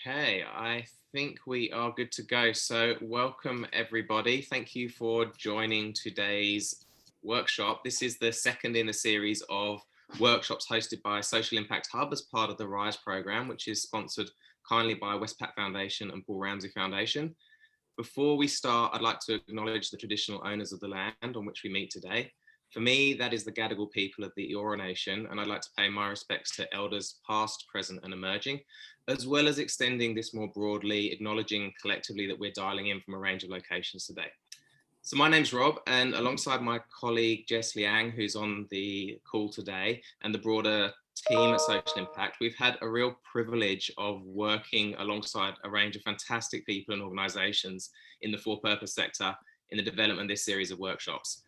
Okay, I think we are good to go. So welcome everybody. Thank you for joining today's workshop. This is the second in a series of workshops hosted by Social Impact Hub as part of the RISE program, which is sponsored kindly by Westpac Foundation and Paul Ramsey Foundation. Before we start, I'd like to acknowledge the traditional owners of the land on which we meet today. For me, that is the Gadigal people of the Eora Nation, and I'd like to pay my respects to elders past, present and emerging, as well as extending this more broadly, acknowledging collectively that we're dialing in from a range of locations today. So my name's Rob, and alongside my colleague Jess Liang, who's on the call today, and the broader team at Social Impact, we've had a real privilege of working alongside a range of fantastic people and organisations in the for-purpose sector in the development of this series of workshops.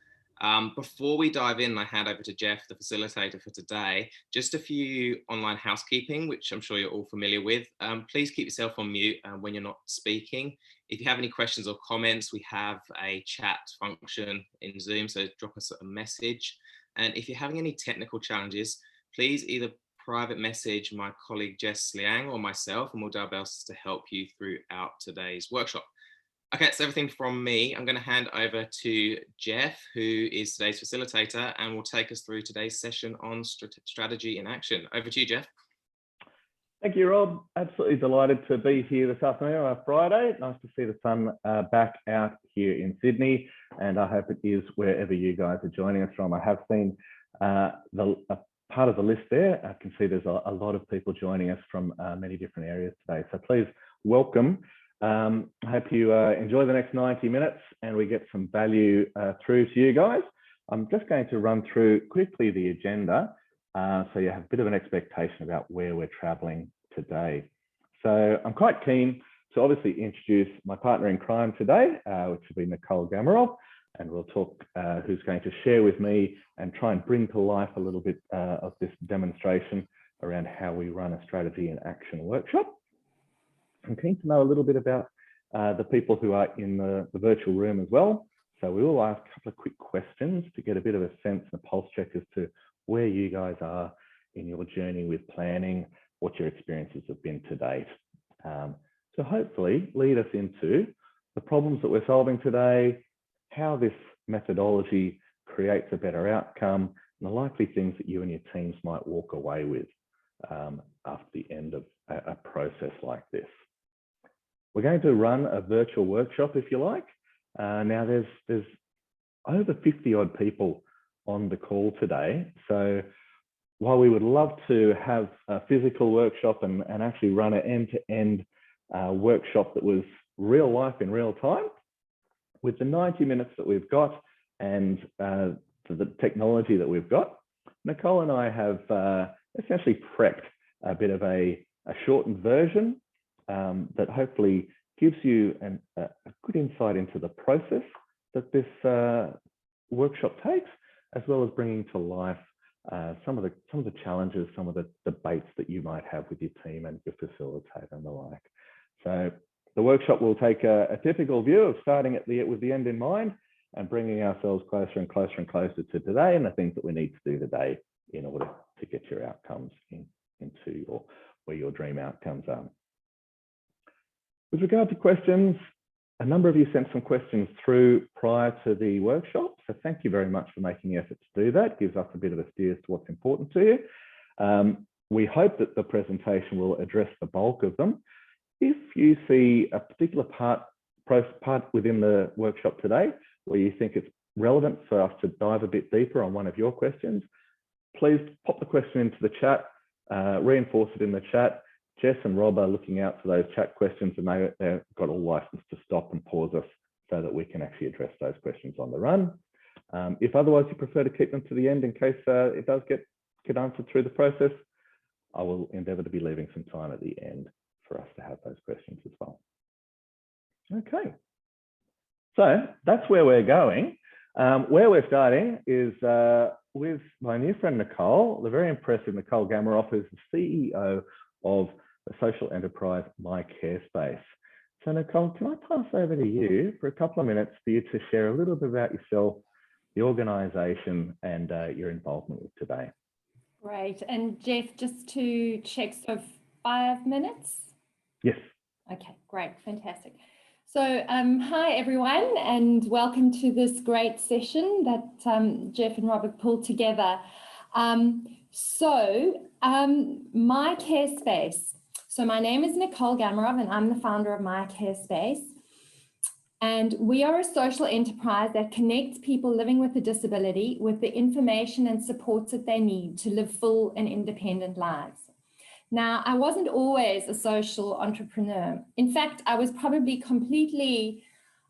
Before we dive in, I hand over to Geoff, the facilitator for today, just a few online housekeeping, which I'm sure you're all familiar with. Please keep yourself on mute when you're not speaking. If you have any questions or comments, we have a chat function in Zoom, so drop us a message. And if you're having any technical challenges, please either private message my colleague Jess Liang or myself, and we'll do our best to help you throughout today's workshop. Okay, that's everything from me. I'm going to hand over to Geoff, who is today's facilitator, and will take us through today's session on strategy in action. Over to you, Geoff. Thank you, Rob. Absolutely delighted to be here this afternoon on a Friday. Nice to see the sun back out here in Sydney, and I hope it is wherever you guys are joining us from. I have seen a part of the list there. I can see there's a lot of people joining us from many different areas today, so please welcome. I hope you enjoy the next 90 minutes and we get some value through to you guys. I'm just going to run through quickly the agenda so you have a bit of an expectation about where we're traveling today. So I'm quite keen to obviously introduce my partner in crime today, which will be Nicole Gamarov, and we'll talk who's going to share with me and try and bring to life a little bit of this demonstration around how we run a strategy in action workshop. I'm keen to know a little bit about the people who are in the virtual room as well. So we will ask a couple of quick questions to get a bit of a sense and a pulse check as to where you guys are in your journey with planning, what your experiences have been to date. So hopefully lead us into the problems that we're solving today, how this methodology creates a better outcome, and the likely things that you and your teams might walk away with after the end of a process like this. We're going to run a virtual workshop, if you like. Now there's over 50 odd people on the call today. So while we would love to have a physical workshop and actually run an end-to-end workshop that was real life in real time, with the 90 minutes that we've got and the technology that we've got, Nicole and I have essentially prepped a bit of a shortened version that hopefully gives you a good insight into the process that this workshop takes, as well as bringing to life some of the challenges, some of the debates that you might have with your team and your facilitator and the like. So the workshop will take a typical view of starting with the end in mind and bringing ourselves closer and closer and closer to today and the things that we need to do today in order to get your outcomes into where your dream outcomes are. With regard to questions, a number of you sent some questions through prior to the workshop, so thank you very much for making the effort to do that. It gives us a bit of a steer as to what's important to you. We hope that the presentation will address the bulk of them. If you see a particular part within the workshop today where you think it's relevant for us to dive a bit deeper on one of your questions, please pop the question into the chat, reinforce it in the chat. Jess and Rob are looking out for those chat questions, and they've got all license to stop and pause us so that we can actually address those questions on the run. If otherwise you prefer to keep them to the end in case it does get answered through the process, I will endeavour to be leaving some time at the end for us to have those questions as well. Okay, so that's where we're going. Where we're starting is with my new friend Nicole, the very impressive Nicole Gamarov, who's the CEO of the social enterprise My Care Space. So Nicole, can I pass over to you for a couple of minutes for you to share a little bit about yourself, the organisation and your involvement with today? Great. And Geoff, just to check, so 5 minutes? Yes. Okay, great, fantastic. So hi everyone, and welcome to this great session that Geoff and Robert pulled together. My Care Space. So my name is Nicole Gamarov and I'm the founder of My Care Space. And we are a social enterprise that connects people living with a disability with the information and supports that they need to live full and independent lives. Now, I wasn't always a social entrepreneur. In fact, I was probably completely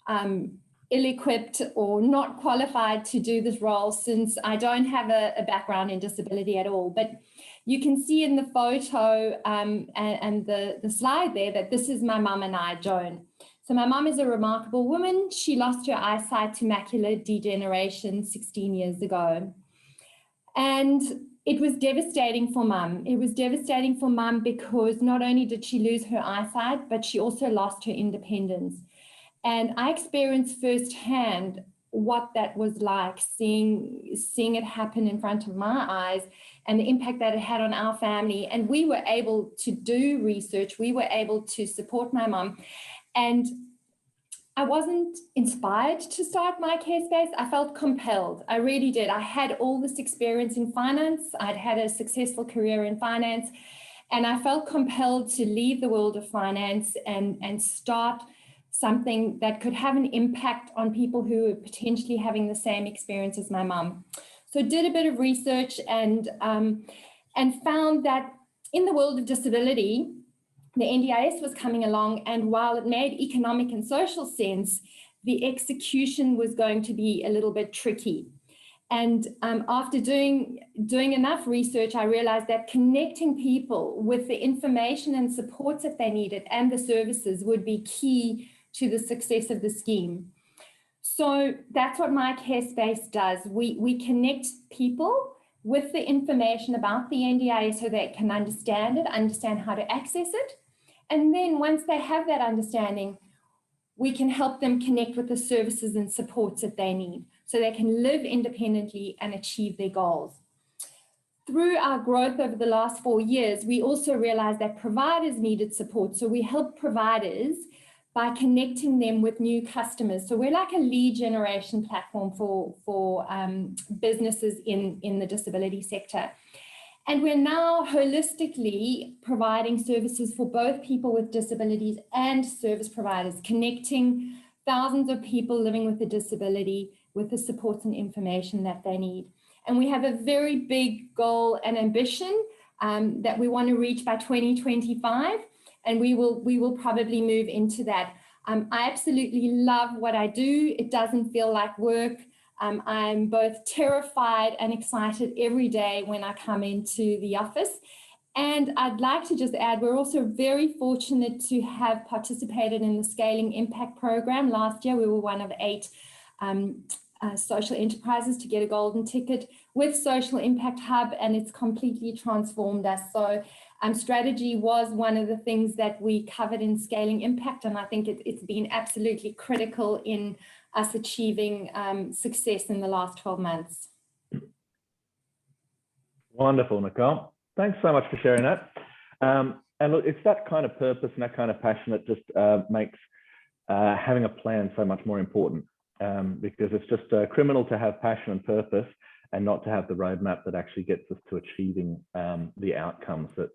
ill-equipped or not qualified to do this role, since I don't have a background in disability at all. But you can see in the photo and the slide there that this is my mum and I, Joan. So my mum is a remarkable woman. She lost her eyesight to macular degeneration 16 years ago. And it was devastating for mum. It was devastating for mum because not only did she lose her eyesight, but she also lost her independence. And I experienced firsthand what that was like, seeing it happen in front of my eyes and the impact that it had on our family. And we were able to do research. We were able to support my mum. And I wasn't inspired to start My Care Space. I felt compelled. I really did. I had all this experience in finance. I'd had a successful career in finance, and I felt compelled to leave the world of finance and start something that could have an impact on people who were potentially having the same experience as my mum. So I did a bit of research and found that in the world of disability, the NDIS was coming along, and while it made economic and social sense, the execution was going to be a little bit tricky. And after doing enough research, I realized that connecting people with the information and supports that they needed and the services would be key to the success of the scheme. So that's what My Care Space does. We connect people with the information about the NDIS so they can understand it, understand how to access it. And then once they have that understanding, we can help them connect with the services and supports that they need so they can live independently and achieve their goals. Through our growth over the last 4 years, we also realized that providers needed support. So we help providers by connecting them with new customers. So we're like a lead generation platform for businesses in the disability sector. And we're now holistically providing services for both people with disabilities and service providers, connecting thousands of people living with a disability with the supports and information that they need. And we have a very big goal and ambition that we want to reach by 2025, and we will probably move into that. I absolutely love what I do. It doesn't feel like work. I'm both terrified and excited every day when I come into the office. And I'd like to just add, we're also very fortunate to have participated in the Scaling Impact program. Last year, we were one of 8 social enterprises to get a golden ticket with Social Impact Hub, and it's completely transformed us. So strategy was one of the things that we covered in Scaling Impact, and I think it's been absolutely critical in us achieving success in the last 12 months. Wonderful, Nicole. Thanks so much for sharing that. And look, it's that kind of purpose and that kind of passion that just makes having a plan so much more important, because it's just criminal to have passion and purpose and not to have the roadmap that actually gets us to achieving the outcomes that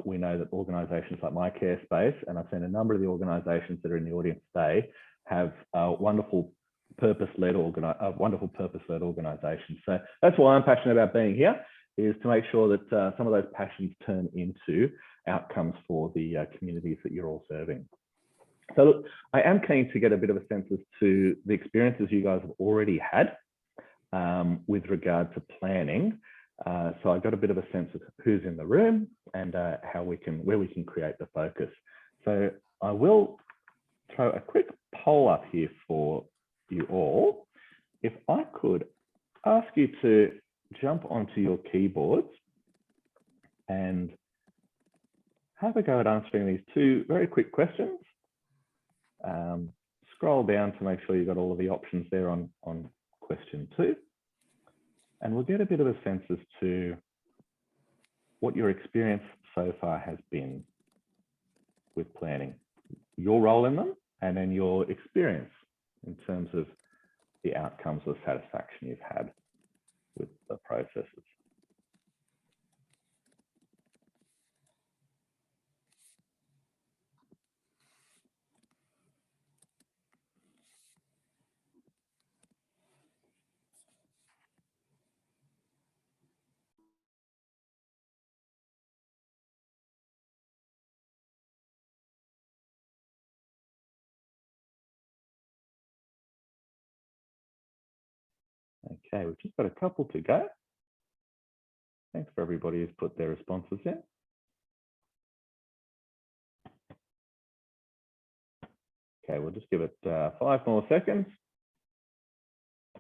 we know that organisations like My Care Space, and I've seen a number of the organisations that are in the audience today, have wonderful purpose-led organisations. So that's why I'm passionate about being here, is to make sure that some of those passions turn into outcomes for the communities that you're all serving. So look, I am keen to get a bit of a sense as to the experiences you guys have already had with regard to planning. So I got a bit of a sense of who's in the room and where we can create the focus. So I will throw a quick poll up here for you all. If I could ask you to jump onto your keyboards and have a go at answering these 2 very quick questions. Scroll down to make sure you've got all of the options there on question 2. And we'll get a bit of a sense as to what your experience so far has been. with planning, your role in them, and then your experience in terms of the outcomes or satisfaction you've had with the processes. Okay, we've just got a couple to go. Thanks for everybody who's put their responses in. Okay, we'll just give it 5 more seconds. I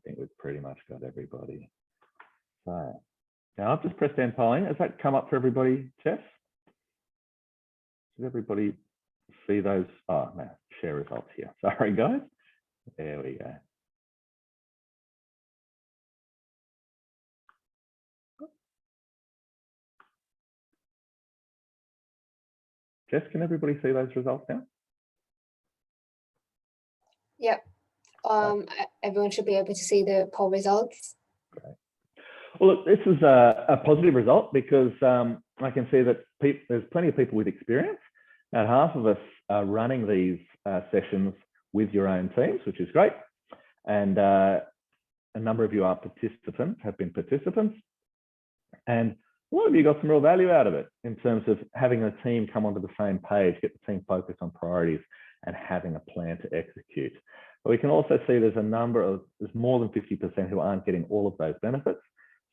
think we've pretty much got everybody. So now I've just pressed end polling. Has that come up for everybody, Geoff? Did everybody see those? Oh, no, share results here. Sorry, guys. There we go. Jess, can everybody see those results now? Yep. Everyone should be able to see the poll results. Great. Well, look, this is a positive result because I can see that there's plenty of people with experience. About half of us are running these sessions with your own teams, which is great. And a number of you are participants, have been participants. And a lot of you got some real value out of it in terms of having a team come onto the same page, get the team focused on priorities and having a plan to execute. But we can also see there's more than 50% who aren't getting all of those benefits.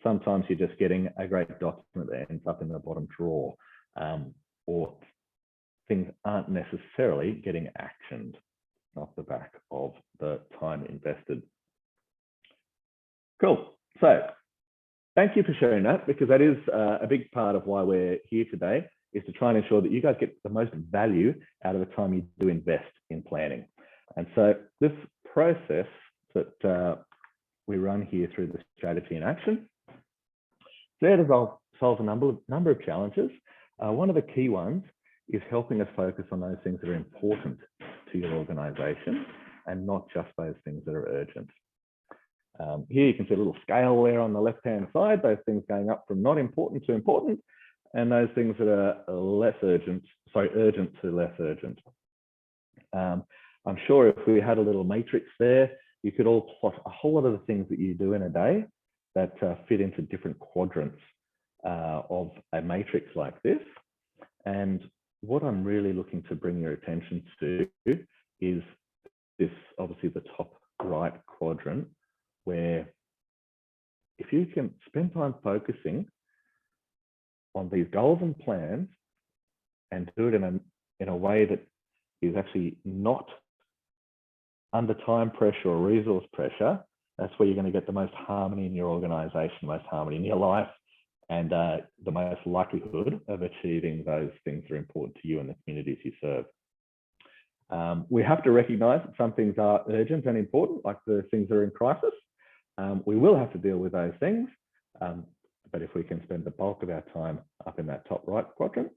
Sometimes you're just getting a great document that ends up in the bottom drawer, or things aren't necessarily getting actioned off the back of the time invested. Cool. So thank you for sharing that, because that is a big part of why we're here today, is to try and ensure that you guys get the most value out of the time you do invest in planning. And so this process that we run here through the strategy in action, there to solve a number of challenges. One of the key ones is helping us focus on those things that are important to your organization and not just those things that are urgent. Here you can see a little scale there on the left-hand side, those things going up from not important to important, and those things that are urgent to less urgent. I'm sure if we had a little matrix there, you could all plot a whole lot of the things that you do in a day that fit into different quadrants of a matrix like this. And what I'm really looking to bring your attention to is this, obviously the top right quadrant, where if you can spend time focusing on these goals and plans and do it in a way that is actually not under time pressure or resource pressure, that's where you're going to get the most harmony in your organization, the most harmony in your life, and the most likelihood of achieving those things that are important to you and the communities you serve. We have to recognize that some things are urgent and important, like the things that are in crisis. We will have to deal with those things, but if we can spend the bulk of our time up in that top right quadrant,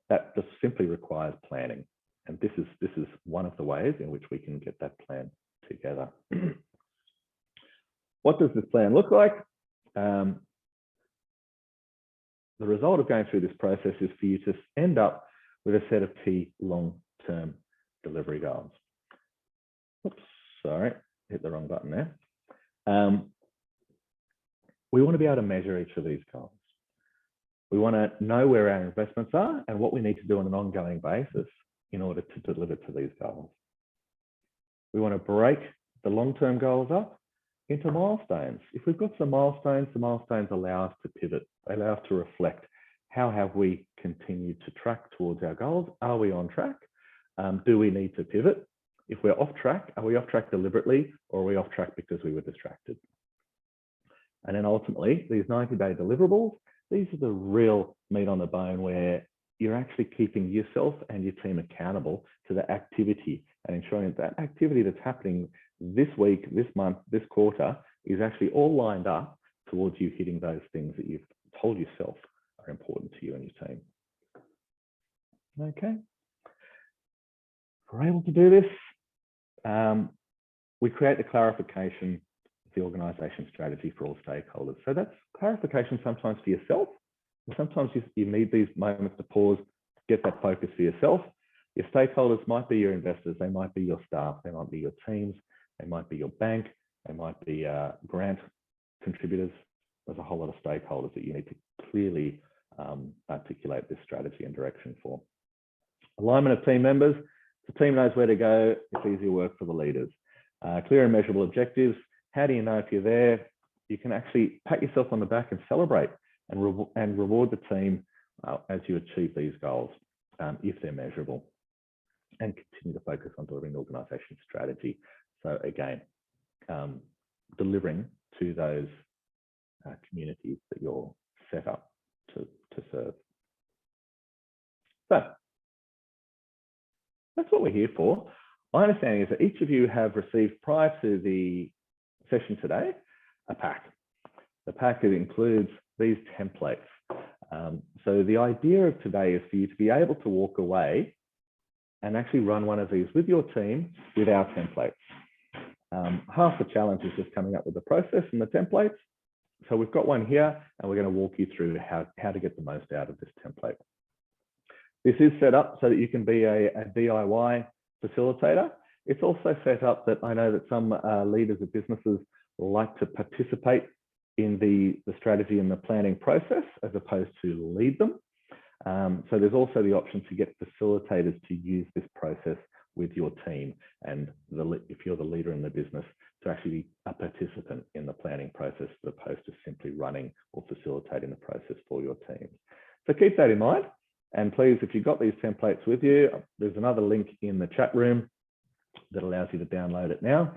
that just simply requires planning. And this is one of the ways in which we can get that plan together. What does this plan look like? The result of going through this process is for you to end up with a set of key long-term delivery goals. Oops, sorry, hit the wrong button there. We want to be able to measure each of these goals. We want to know where our investments are and what we need to do on an ongoing basis in order to deliver to these goals. We want to break the long-term goals up into milestones. If we've got some milestones, the milestones allow us to pivot. They allow us to reflect, how have we continued to track towards our goals? Are we on track? Do we need to pivot? If we're off track, are we off track deliberately, or are we off track because we were distracted? And then ultimately, these 90-day deliverables, these are the real meat on the bone, where you're actually keeping yourself and your team accountable to the activity and ensuring that activity that's happening this week, this month, this quarter is actually all lined up towards you hitting those things that you've told yourself are important to you and your team. Okay. If we're able to do this, we create the clarification of the organisation strategy for all stakeholders. So that's clarification sometimes for yourself. And sometimes you need these moments to pause, get that focus for yourself. Your stakeholders might be your investors, they might be your staff, they might be your teams, they might be your bank, they might be grant contributors. There's a whole lot of stakeholders that you need to clearly articulate this strategy and direction for. Alignment of team members. The team knows where to go. It's easier work for the leaders. Clear and measurable objectives. How do you know if you're there? You can actually pat yourself on the back and celebrate and reward the team as you achieve these goals, if they're measurable, and continue to focus on delivering the organisation strategy. So again, delivering to those communities that you're set up to serve. So that's what we're here for. My understanding is that each of you have received, prior to the session today, a pack. The pack includes these templates. So the idea of today is for you to be able to walk away and actually run one of these with your team with our templates. Half the challenge is just coming up with the process and the templates. So we've got one here, and we're going to walk you through how to get the most out of this template. This is set up so that you can be a DIY facilitator. It's also set up that I know that some leaders of businesses like to participate in the strategy and the planning process as opposed to lead them. So there's also the option to get facilitators to use this process with your team, and if you're the leader in the business, to actually be a participant in the planning process as opposed to simply running or facilitating the process for your team. So keep that in mind. And please, if you've got these templates with you, there's another link in the chat room that allows you to download it now.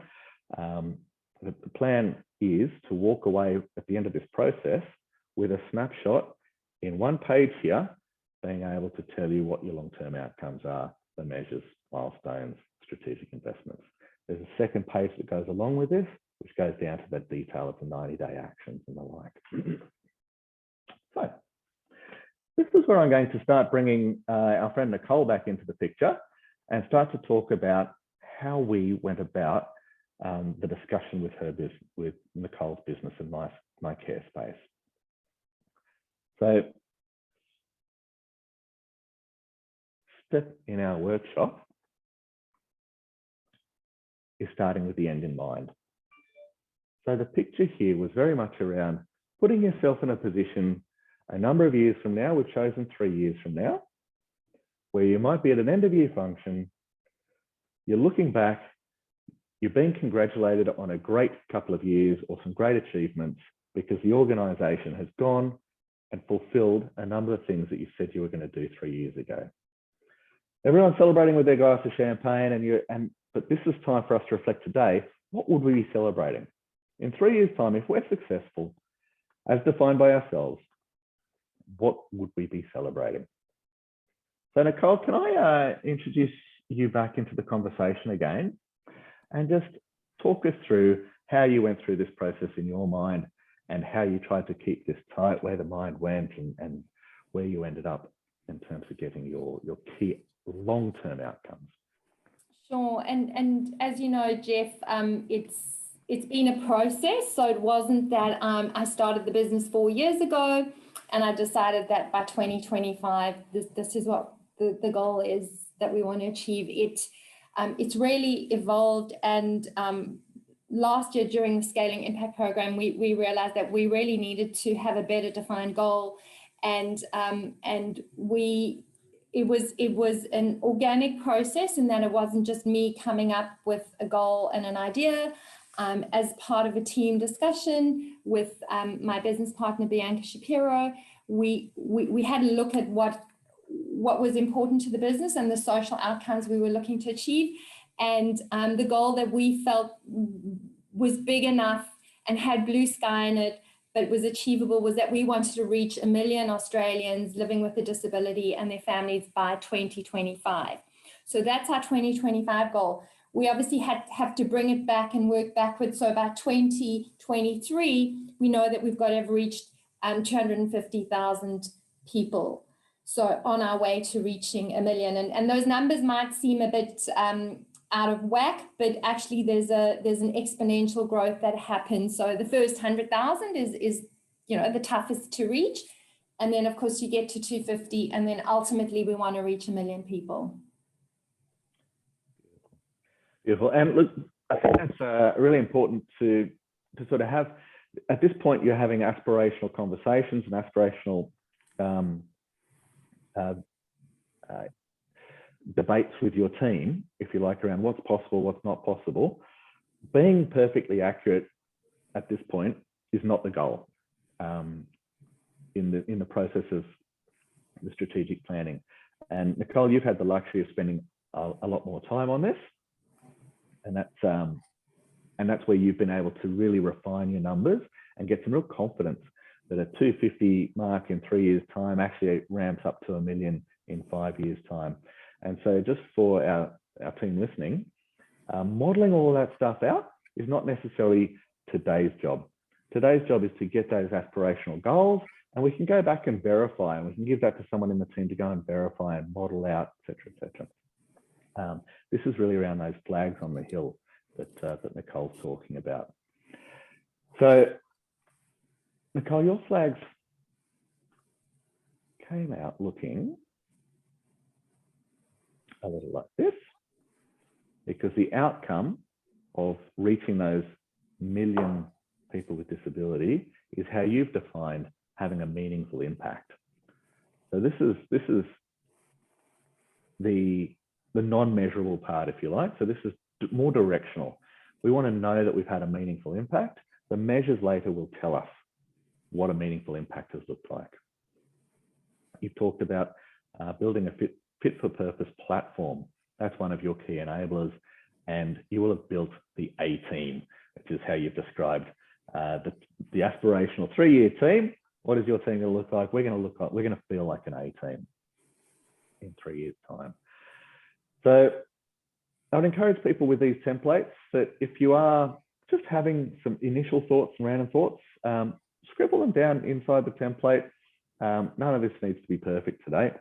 The plan is to walk away at the end of this process with a snapshot in one page here, being able to tell you what your long-term outcomes are, the measures, milestones, strategic investments. There's a second page that goes along with this, which goes down to the detail of the 90-day actions and the like. So this is where I'm going to start bringing our friend Nicole back into the picture and start to talk about how we went about the discussion with her business, with Nicole's business and my care space. So step in our workshop is starting with the end in mind. So the picture here was very much around putting yourself in a position a number of years from now. We've chosen 3 years from now, where you might be at an end of year function. You're looking back, you're being congratulated on a great couple of years or some great achievements because the organisation has gone and fulfilled a number of things that you said you were going to do 3 years ago. Everyone's celebrating with their glass of champagne, but this is time for us to reflect today. What would we be celebrating? In 3 years' time, if we're successful, as defined by ourselves, what would we be celebrating? So Nicole, can I introduce you back into the conversation again and just talk us through how you went through this process in your mind and how you tried to keep this tight, where the mind went and where you ended up in terms of getting your key long-term outcomes. Sure, and as you know, Geoff, it's been a process. So it wasn't that I started the business 4 years ago and I decided that by 2025, this is what the goal is that we want to achieve. It's really evolved, and last year during the Scaling Impact program, we realized that we really needed to have a better defined goal, and it was an organic process, in that it wasn't just me coming up with a goal and an idea. As part of a team discussion with my business partner, Bianca Shapiro, we had a look at what was important to the business and the social outcomes we were looking to achieve. And the goal that we felt was big enough and had blue sky in it, but was achievable, was that we wanted to reach 1 million Australians living with a disability and their families by 2025. So that's our 2025 goal. We obviously have to bring it back and work backwards. So by 2023, we know that we've got to have reached 250,000 people. So on our way to reaching 1 million, and those numbers might seem a bit out of whack, but actually there's an exponential growth that happens. So the first 100,000 is the toughest to reach, and then of course you get to 250, and then ultimately we want to reach 1 million people. Beautiful. And look, I think that's really important to sort of have. At this point, you're having aspirational conversations and aspirational debates with your team, if you like, around what's possible, what's not possible. Being perfectly accurate at this point is not the goal in the process of the strategic planning. And Nicole, you've had the luxury of spending a lot more time on this, and that's where you've been able to really refine your numbers and get some real confidence that a 250 mark in 3 years' time actually ramps up to 1 million in 5 years' time. And so just for our team listening, modeling all that stuff out is not necessarily today's job. Today's job is to get those aspirational goals, and we can go back and verify, and we can give that to someone in the team to go and verify and model out, et cetera. This is really around those flags on the hill that Nicole's talking about. So, Nicole, your flags came out looking a little like this, because the outcome of reaching those 1 million people with disability is how you've defined having a meaningful impact. So this is the non-measurable part, if you like. So this is more directional. We want to know that we've had a meaningful impact. The measures later will tell us what a meaningful impact has looked like. You've talked about building a fit-for-purpose platform. That's one of your key enablers. And you will have built the A team, which is how you've described the aspirational 3-year team. What is your team going to look like? We're going to feel like an A team in 3 years' time. So I would encourage people with these templates that if you are just having some initial thoughts and random thoughts, scribble them down inside the template. None of this needs to be perfect today,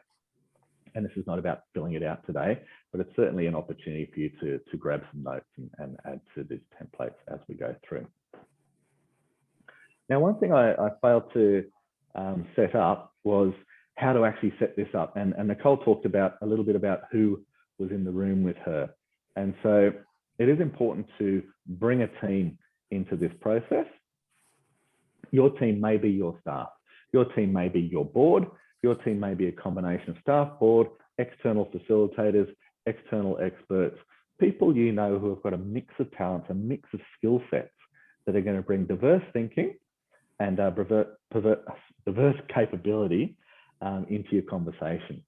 and this is not about filling it out today, but it's certainly an opportunity for you to grab some notes and add to these templates as we go through. Now, one thing I failed to set up was how to actually set this up, and Nicole talked about a little bit about who was in the room with her. And so it is important to bring a team into this process. Your team may be your staff. Your team may be your board. Your team may be a combination of staff, board, external facilitators, external experts, people you know who have got a mix of talents, a mix of skill sets that are going to bring diverse thinking and diverse capability into your conversation.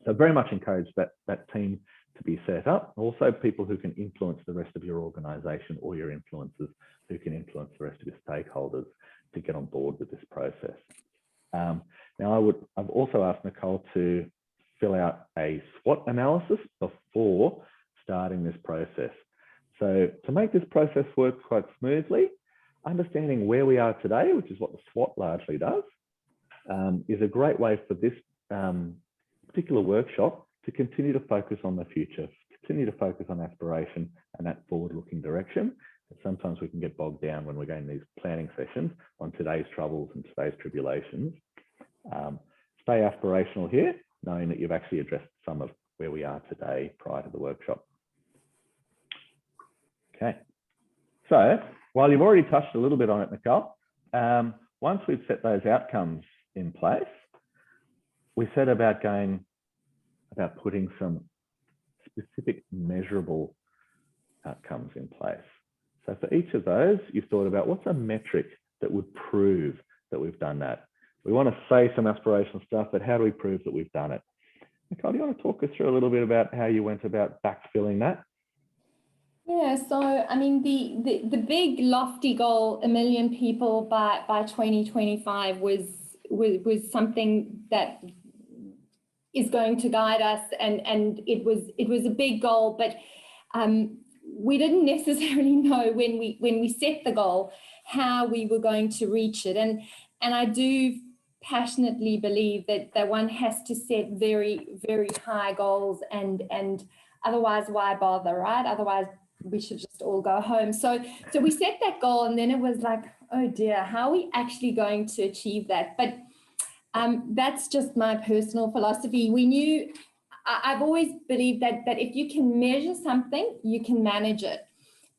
So very much encourage that team to be set up. Also, people who can influence the rest of your organisation, or your influencers who can influence the rest of your stakeholders to get on board with this process. Now, I've also asked Nicole to fill out a SWOT analysis before starting this process. So to make this process work quite smoothly, understanding where we are today, which is what the SWOT largely does, is a great way for this particular workshop to continue to focus on the future, continue to focus on aspiration and that forward-looking direction. And sometimes we can get bogged down when we're going these planning sessions on today's troubles and today's tribulations. Stay aspirational here, knowing that you've actually addressed some of where we are today prior to the workshop. Okay, so while you've already touched a little bit on it, Nicole, once we've set those outcomes in place, we said about putting some specific measurable outcomes in place. So for each of those, you've thought about what's a metric that would prove that we've done that. We want to say some aspirational stuff, but how do we prove that we've done it? Nicole, do you want to talk us through a little bit about how you went about backfilling that? Yeah, so I mean, the big lofty goal, 1 million people by 2025, was something that is going to guide us, and it was a big goal, but we didn't necessarily know when we set the goal how we were going to reach it, and I do passionately believe that one has to set very, very high goals, and otherwise why bother, right? Otherwise we should just all go home. So we set that goal, and then it was like, oh dear, how are we actually going to achieve that? But that's just my personal philosophy. We knew, I've always believed that if you can measure something, you can manage it.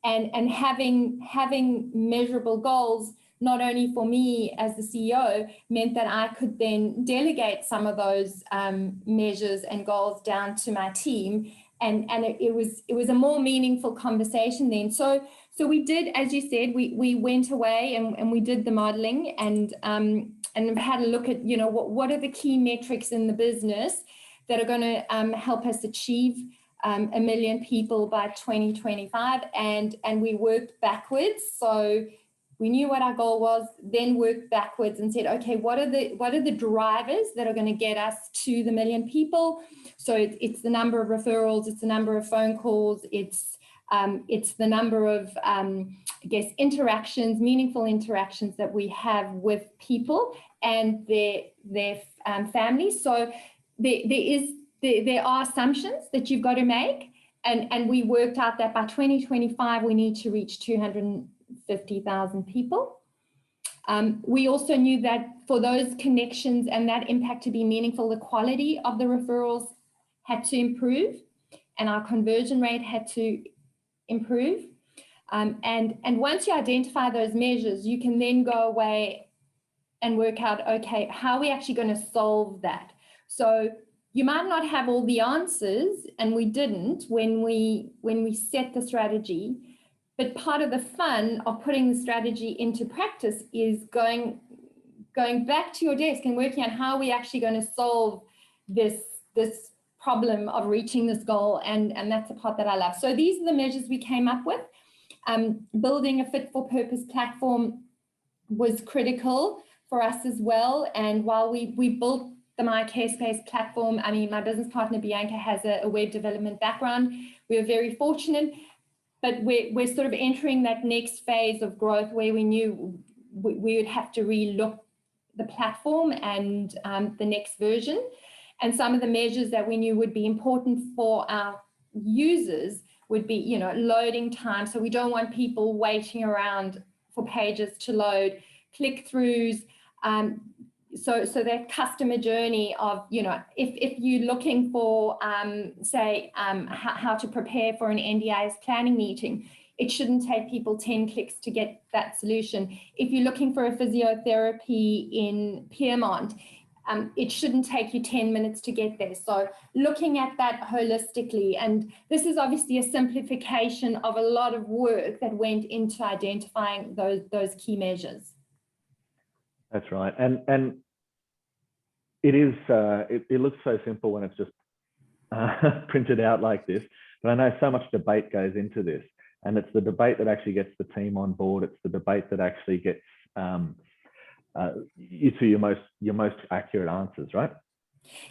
And having measurable goals, not only for me as the CEO, meant that I could then delegate some of those measures and goals down to my team. And it was a more meaningful conversation then. So we did, as you said, we went away and we did the modeling and had a look at, what are the key metrics in the business that are going to help us achieve 1 million people by 2025, and we worked backwards. So we knew what our goal was, then worked backwards and said, okay, what are the drivers that are going to get us to the 1 million people? So it's the number of referrals, it's the number of phone calls, it's the number of interactions, meaningful interactions that we have with people and their families. So there are assumptions that you've got to make, and we worked out that by 2025 we need to reach 250,000 people. We also knew that for those connections and that impact to be meaningful, the quality of the referrals had to improve and our conversion rate had to improve. And once you identify those measures, you can then go away and work out, okay, how are we actually going to solve that? So you might not have all the answers, and we didn't when we set the strategy, but part of the fun of putting the strategy into practice is going back to your desk and working out how are we actually going to solve this problem of reaching this goal, and that's the part that I love. So these are the measures we came up with. Building a fit for purpose platform was critical for us as well, and while we built the My Carespace platform, I mean, my business partner Bianca has a web development background. We were very fortunate, but we're sort of entering that next phase of growth where we knew we would have to relook the platform and the next version. And some of the measures that we knew would be important for our users would be, loading time. So we don't want people waiting around for pages to load, click-throughs, so that customer journey of, if you're looking for, how to prepare for an NDIS planning meeting, it shouldn't take people 10 clicks to get that solution. If you're looking for a physiotherapy in Piermont, it shouldn't take you 10 minutes to get there. So looking at that holistically, and this is obviously a simplification of a lot of work that went into identifying those key measures. That's right. And it is, it looks so simple when it's just printed out like this, but I know so much debate goes into this, and it's the debate that actually gets the team on board. It's the debate that actually gets you to your most accurate answers, right?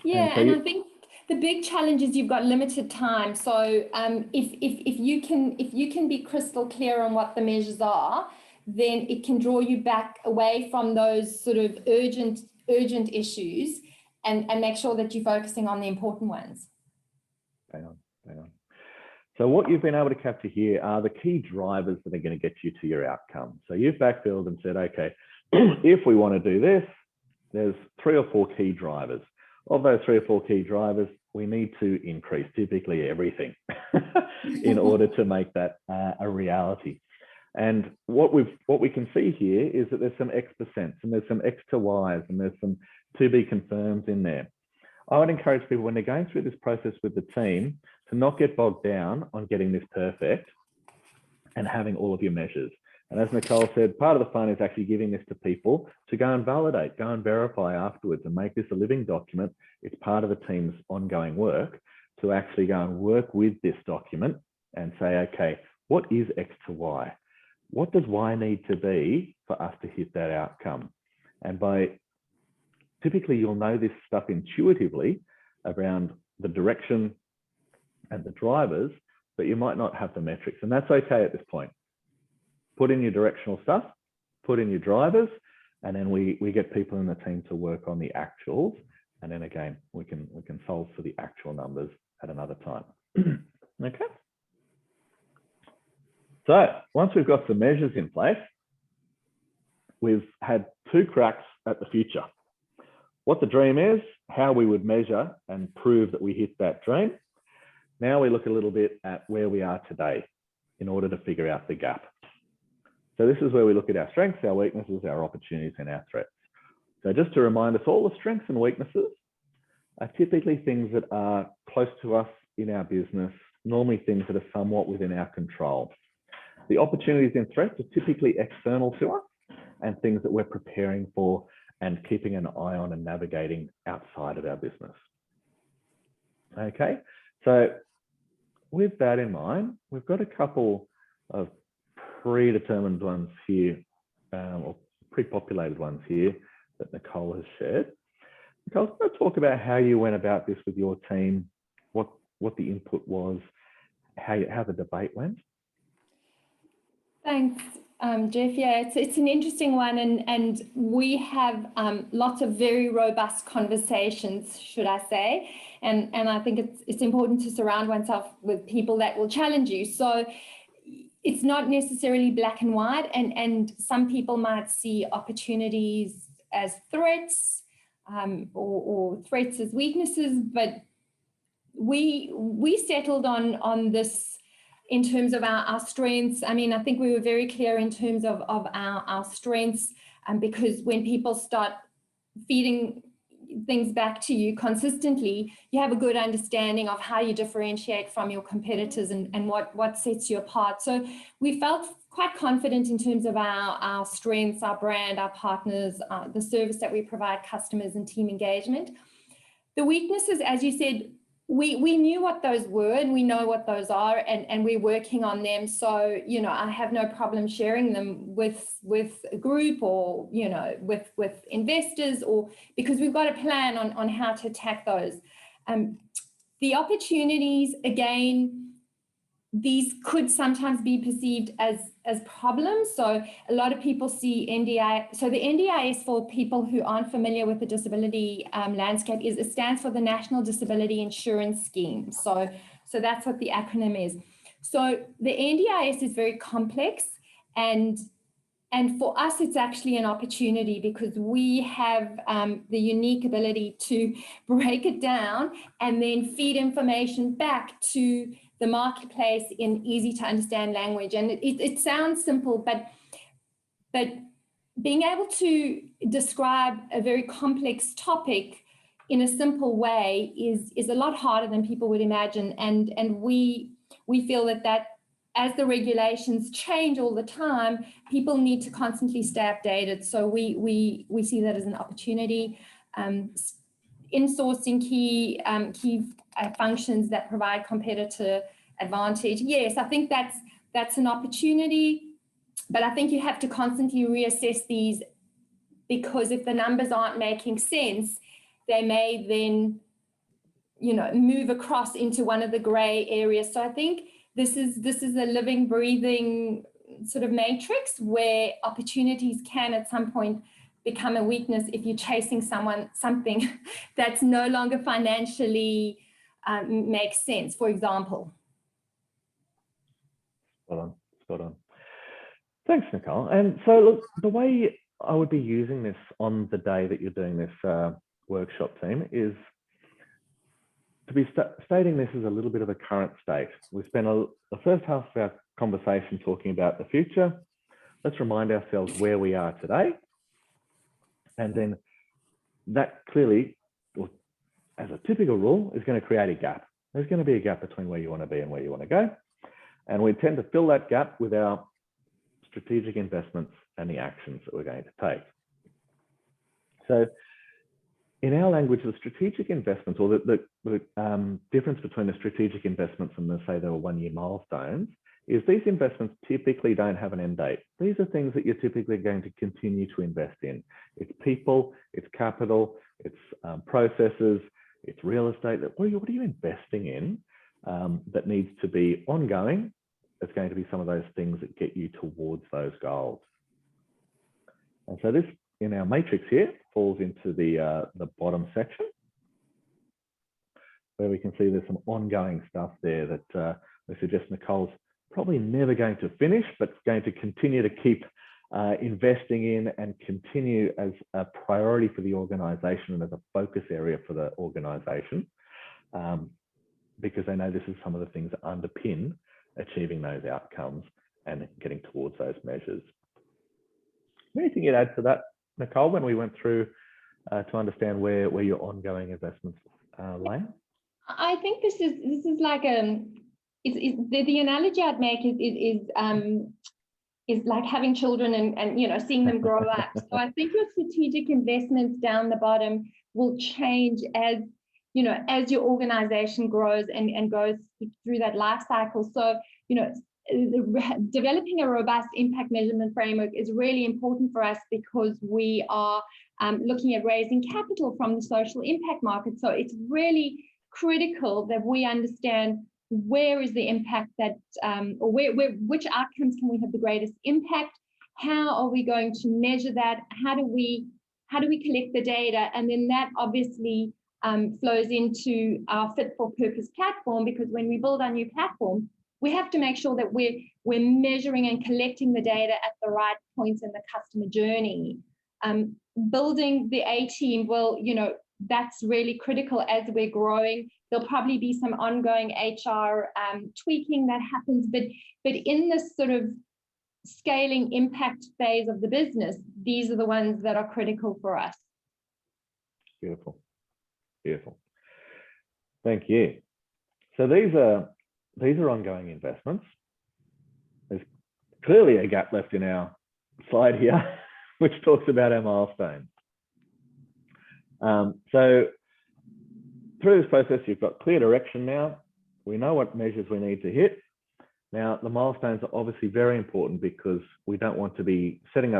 Yeah, and I think the big challenge is you've got limited time. So if you can be crystal clear on what the measures are, then it can draw you back away from those sort of urgent issues and make sure that you're focusing on the important ones. Hang on. So what you've been able to capture here are the key drivers that are going to get you to your outcome. So you've backfilled and said, okay, if we want to do this, there's 3 or 4 key drivers. Of those 3 or 4 key drivers, we need to increase typically everything in order to make that a reality. And what we can see here is that there's some X% and there's some X to Ys and there's some to be confirmed in there. I would encourage people when they're going through this process with the team to not get bogged down on getting this perfect and having all of your measures. And as Nicole said, part of the fun is actually giving this to people to go and validate, go and verify afterwards and make this a living document. It's part of the team's ongoing work to actually go and work with this document and say, okay, what is X to Y? What does Y need to be for us to hit that outcome? And typically you'll know this stuff intuitively around the direction and the drivers, but you might not have the metrics, and that's okay at this point. Put in your directional stuff, put in your drivers, And then we get people in the team to work on the actuals. And then again, we can solve for the actual numbers at another time. Okay. So once we've got some measures in place, we've had 2 cracks at the future. What the dream is, how we would measure and prove that we hit that dream. Now we look a little bit at where we are today in order to figure out the gap. So this is where we look at our strengths, our weaknesses, our opportunities, and our threats. So just to remind us all, the strengths and weaknesses are typically things that are close to us in our business, normally things that are somewhat within our control. The opportunities and threats are typically external to us and things that we're preparing for and keeping an eye on and navigating outside of our business. Okay, so with that in mind, we've got a couple of predetermined ones here, or pre-populated ones here that Nicole has shared. Nicole, can I talk about how you went about this with your team, what the input was, how the debate went? Thanks, Geoff. Yeah, it's an interesting one, and we have lots of very robust conversations, should I say, and I think it's important to surround oneself with people that will challenge you. So it's not necessarily black and white, and some people might see opportunities as threats or threats as weaknesses, but we settled on this in terms of our strengths. I mean, I think we were very clear in terms of our strengths, because when people start feeding things back to you consistently, you have a good understanding of how you differentiate from your competitors and what sets you apart. So we felt quite confident in terms of our strengths, our brand, our partners, the service that we provide customers, and team engagement. The weaknesses, as you said, we knew what those were, and we know what those are, and we're working on them. So, you know, I have no problem sharing them with a group, or, you know, with investors, or because we've got a plan on how to attack those. The opportunities, again, these could sometimes be perceived as problems. So a lot of people see NDI. So the NDIS, for people who aren't familiar with the disability landscape, it stands for the National Disability Insurance Scheme. So that's what the acronym is. So the NDIS is very complex, and for us, it's actually an opportunity, because we have the unique ability to break it down and then feed information back to the marketplace in easy to understand language. And it sounds simple, but being able to describe a very complex topic in a simple way is a lot harder than people would imagine. And we feel that as the regulations change all the time, people need to constantly stay updated. So we see that as an opportunity. Insourcing key functions that provide competitor advantage. Yes, I think that's an opportunity, but I think you have to constantly reassess these, because if the numbers aren't making sense, they may then, you know, move across into one of the gray areas. So I think this is a living, breathing sort of matrix where opportunities can at some point become a weakness if you're chasing something that's no longer financially makes sense, for example. Spot on. Thanks, Nicole. And so look, the way I would be using this on the day that you're doing this workshop, team, is to be stating this as a little bit of a current state. We spent the first half of our conversation talking about the future. Let's remind ourselves where we are today. And then that clearly, or as a typical rule, is going to create a gap. There's going to be a gap between where you want to be and where you want to go. And we tend to fill that gap with our strategic investments and the actions that we're going to take. So in our language, the strategic investments, or the difference between the strategic investments and say the 1-year milestones, is these investments typically don't have an end date. These are things that you're typically going to continue to invest in. It's people, it's capital, it's processes, it's real estate. What are you investing in that needs to be ongoing? It's going to be some of those things that get you towards those goals. And so this in our matrix here falls into the bottom section, where we can see there's some ongoing stuff there that we suggest Nicole's probably never going to finish, but going to continue to keep investing in and continue as a priority for the organisation and as a focus area for the organisation, because they know this is some of the things that underpin achieving those outcomes and getting towards those measures. Anything you'd add to that, Nicole, when we went through to understand where your ongoing investments lay? I think this is like the analogy I'd make is like having children and seeing them grow up. So I think your strategic investments down the bottom will change as your organization grows and goes through that life cycle. So developing a robust impact measurement framework is really important for us because we are looking at raising capital from the social impact market. So it's really critical that we understand where is the impact that, or which outcomes can we have the greatest impact? How are we going to measure that? How do we collect the data? And then that obviously flows into our fit for purpose platform, because when we build our new platform, we have to make sure that we're measuring and collecting the data at the right points in the customer journey. Building the A team, well, that's really critical as we're growing. There'll probably be some ongoing HR tweaking that happens, but in this sort of scaling impact phase of the business, these are the ones that are critical for us. Beautiful, beautiful. Thank you. So these are ongoing investments. There's clearly a gap left in our slide here, which talks about our milestones. So through this process, you've got clear direction now. We know what measures we need to hit. Now, the milestones are obviously very important because we don't want to be putting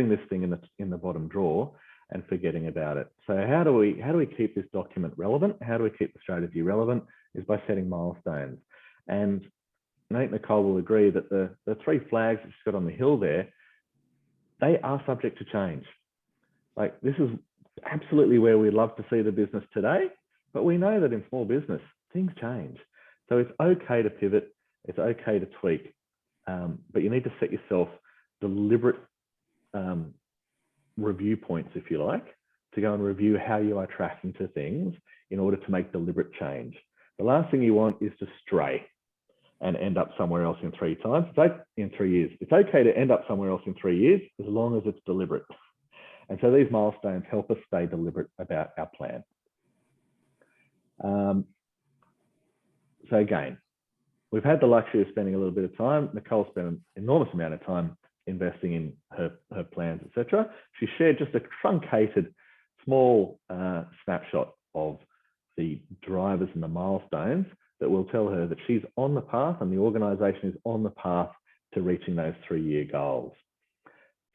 this thing in the bottom drawer and forgetting about it. So how do we keep this document relevant? How do we keep the strategy relevant? Is by setting milestones. And I think Nicole will agree that the 3 flags that she's got on the hill there, they are subject to change. Like, this is absolutely where we'd love to see the business today, but we know that in small business, things change. So it's okay to pivot, it's okay to tweak, but you need to set yourself deliberate review points, if you like, to go and review how you are tracking to things in order to make deliberate change. The last thing you want is to stray and end up somewhere else in 3 years. It's okay to end up somewhere else in 3 years as long as it's deliberate. And so these milestones help us stay deliberate about our plan. So again, we've had the luxury of spending a little bit of time. Nicole spent an enormous amount of time investing in her plans, etc. She shared just a truncated, small snapshot of the drivers and the milestones that will tell her that she's on the path and the organisation is on the path to reaching those 3-year goals.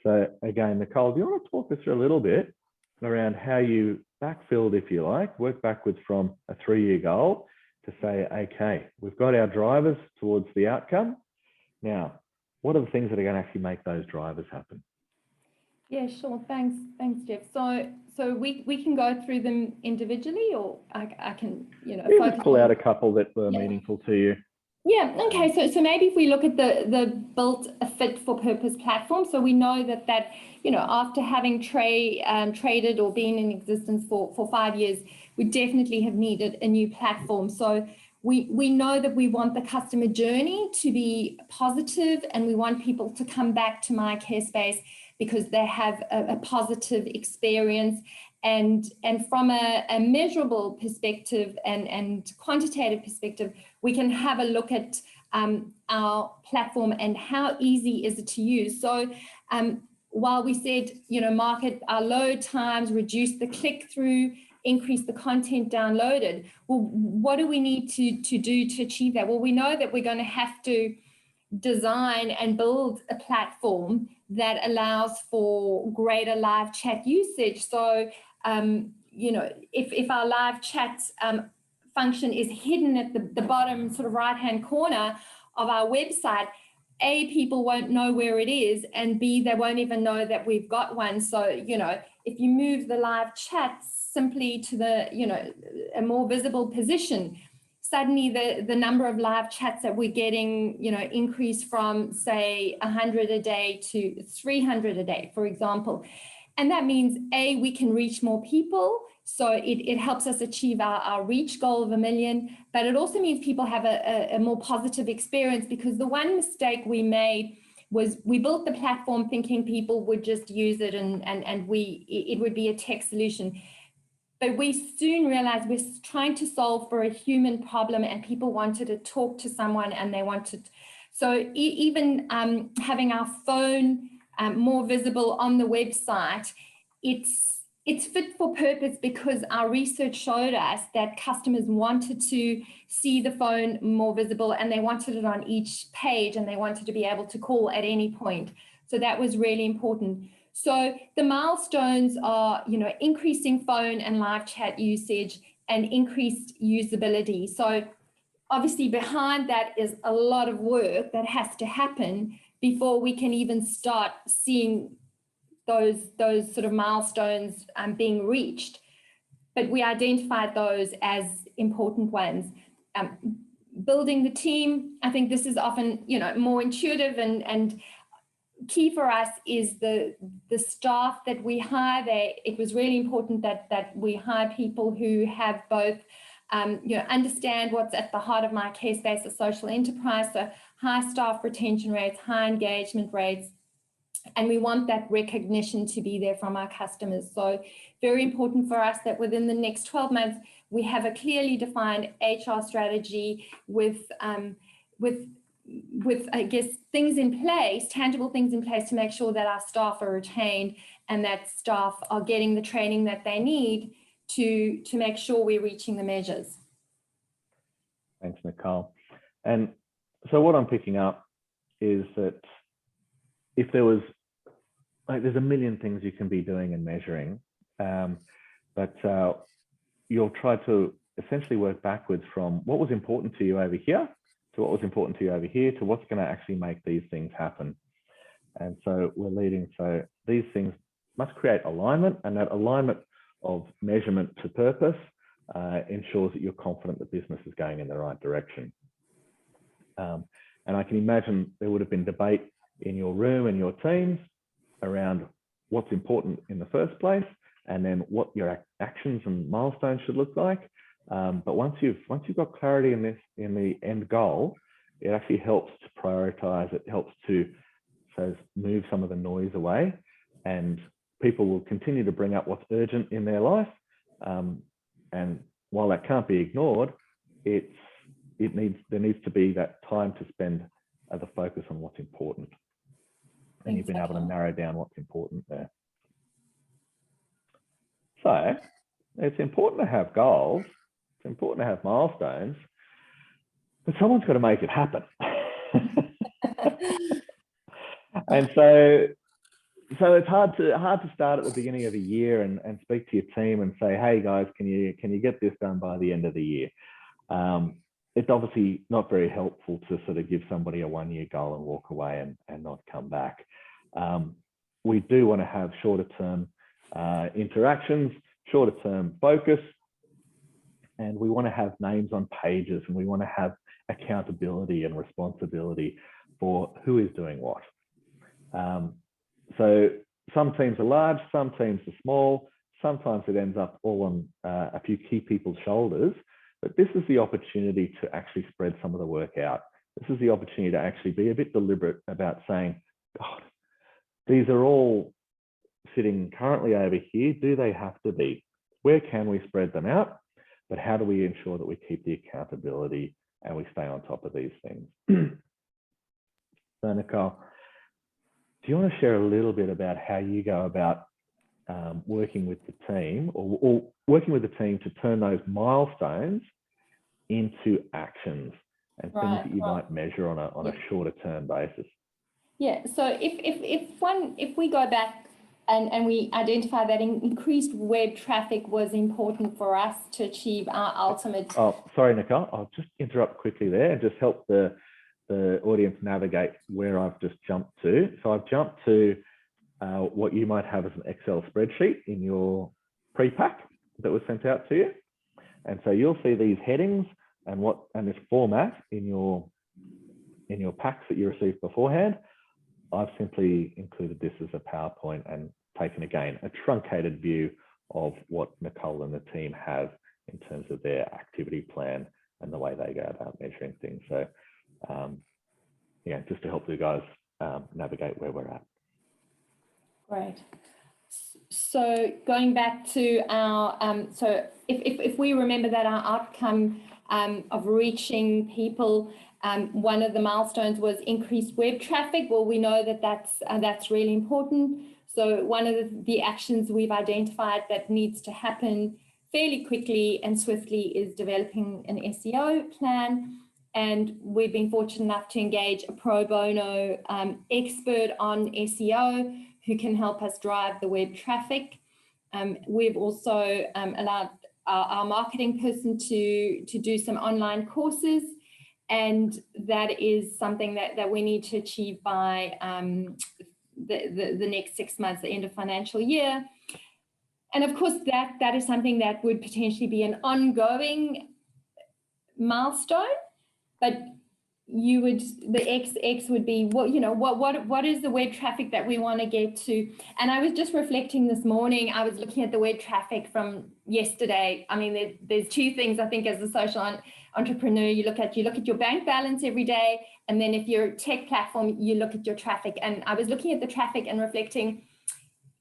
So again, Nicole, do you want to talk us through a little bit around how you backfilled, if you like, work backwards from a 3-year goal to say, okay, we've got our drivers towards the outcome. Now, what are the things that are going to actually make those drivers happen? Yeah, sure. Thanks, Geoff. So we can go through them individually, or I can, just pull out a couple that were meaningful to you. Yeah, okay, so maybe if we look at the built a fit for purpose platform, so we know that after having traded or been in existence for 5 years, we definitely have needed a new platform. So we know that we want the customer journey to be positive, and we want people to come back to My Care Space because they have a positive experience. And from a measurable perspective and quantitative perspective, we can have a look at our platform and how easy is it to use. So while we said, market our load times, reduce the click-through, increase the content downloaded, well, what do we need to do to achieve that? Well, we know that we're going to have to design and build a platform that allows for greater live chat usage. So if our live chat function is hidden at the bottom sort of right-hand corner of our website, A, people won't know where it is, and B, they won't even know that we've got one. So, if you move the live chat simply to a more visible position, suddenly the number of live chats that we're getting, increase from, say, 100 a day to 300 a day, for example. And that means, A, we can reach more people. So it helps us achieve our reach goal of 1 million, but it also means people have a more positive experience, because the one mistake we made was we built the platform thinking people would just use it and it would be a tech solution. But we soon realized we're trying to solve for a human problem, and people wanted to talk to someone, and they wanted. So even having our phone more visible on the website, it's fit for purpose, because our research showed us that customers wanted to see the phone more visible, and they wanted it on each page, and they wanted to be able to call at any point. So that was really important. So the milestones are, increasing phone and live chat usage and increased usability. So obviously behind that is a lot of work that has to happen before we can even start seeing those sort of milestones being reached. But we identified those as important ones. Building the team, I think this is often, more intuitive, and key for us is the staff that we hire. It was really important that we hire people who have both, understand what's at the heart of my care space, a social enterprise, so high staff retention rates, high engagement rates, and we want that recognition to be there from our customers. So very important for us that within the next 12 months, we have a clearly defined HR strategy with I guess, things in place, tangible things in place to make sure that our staff are retained and that staff are getting the training that they need to make sure we're reaching the measures. Thanks, Nicole. And so what I'm picking up is that if there was, there's a million things you can be doing and measuring, but you'll try to essentially work backwards from what was important to you over here to what was important to you over here to what's going to actually make these things happen. And so we're leading, so these things must create alignment, and that alignment of measurement to purpose ensures that you're confident the business is going in the right direction. And I can imagine there would have been debate in your room and your teams around what's important in the first place, and then what your actions and milestones should look like. But once you've got clarity in the end goal, it actually helps to prioritize. It helps to move some of the noise away, and people will continue to bring up what's urgent in their life. And while that can't be ignored, there needs to be that time to spend the focus on what's important. And you've been able to narrow down what's important there. So it's important to have goals. It's important to have milestones, but someone's got to make it happen. And so it's hard to start at the beginning of the year and speak to your team and say, hey guys, can you get this done by the end of the year? It's obviously not very helpful to sort of give somebody a 1-year goal and walk away and not come back. We do want to have shorter term interactions, shorter term focus, and we want to have names on pages, and we want to have accountability and responsibility for who is doing what. So some teams are large, some teams are small, sometimes it ends up all on a few key people's shoulders, but this is the opportunity to actually spread some of the work out. This is the opportunity to actually be a bit deliberate about saying, God, these are all sitting currently over here. Do they have to be? Where can we spread them out? But how do we ensure that we keep the accountability and we stay on top of these things? So Nicole, do you want to share a little bit about how you go about working with the team or working with the team to turn those milestones into actions and things that you might measure on a shorter term basis? Yeah, so if we go back and we identify that increased web traffic was important for us to achieve our ultimate. Oh, sorry, Nicole, I'll just interrupt quickly there and just help the the audience navigate where I've just jumped to. So I've jumped to what you might have as an Excel spreadsheet in your pre-pack that was sent out to you. And so you'll see these headings and this format in your packs that you received beforehand. I've simply included this as a PowerPoint and taken, again, a truncated view of what Nicole and the team have in terms of their activity plan and the way they go about measuring things. So yeah, just to help you guys navigate where we're at. Great. So going back to our, so if we remember that our outcome of reaching people, one of the milestones was increased web traffic. Well, we know that that's really important. So one of the actions we've identified that needs to happen fairly quickly and swiftly is developing an SEO plan. And we've been fortunate enough to engage a pro bono expert on SEO who can help us drive the web traffic. We've also allowed our marketing person to do some online courses, and that is something that we need to achieve by the next 6 months, the end of financial year. And of course, that is something that would potentially be an ongoing milestone, but the X would be what is the web traffic that we want to get to. And I was just reflecting this morning, I was looking at the web traffic from yesterday. I mean, there's two things I think as a social entrepreneur, you look at your bank balance every day, and then if you're a tech platform, you look at your traffic. And I was looking at the traffic and reflecting,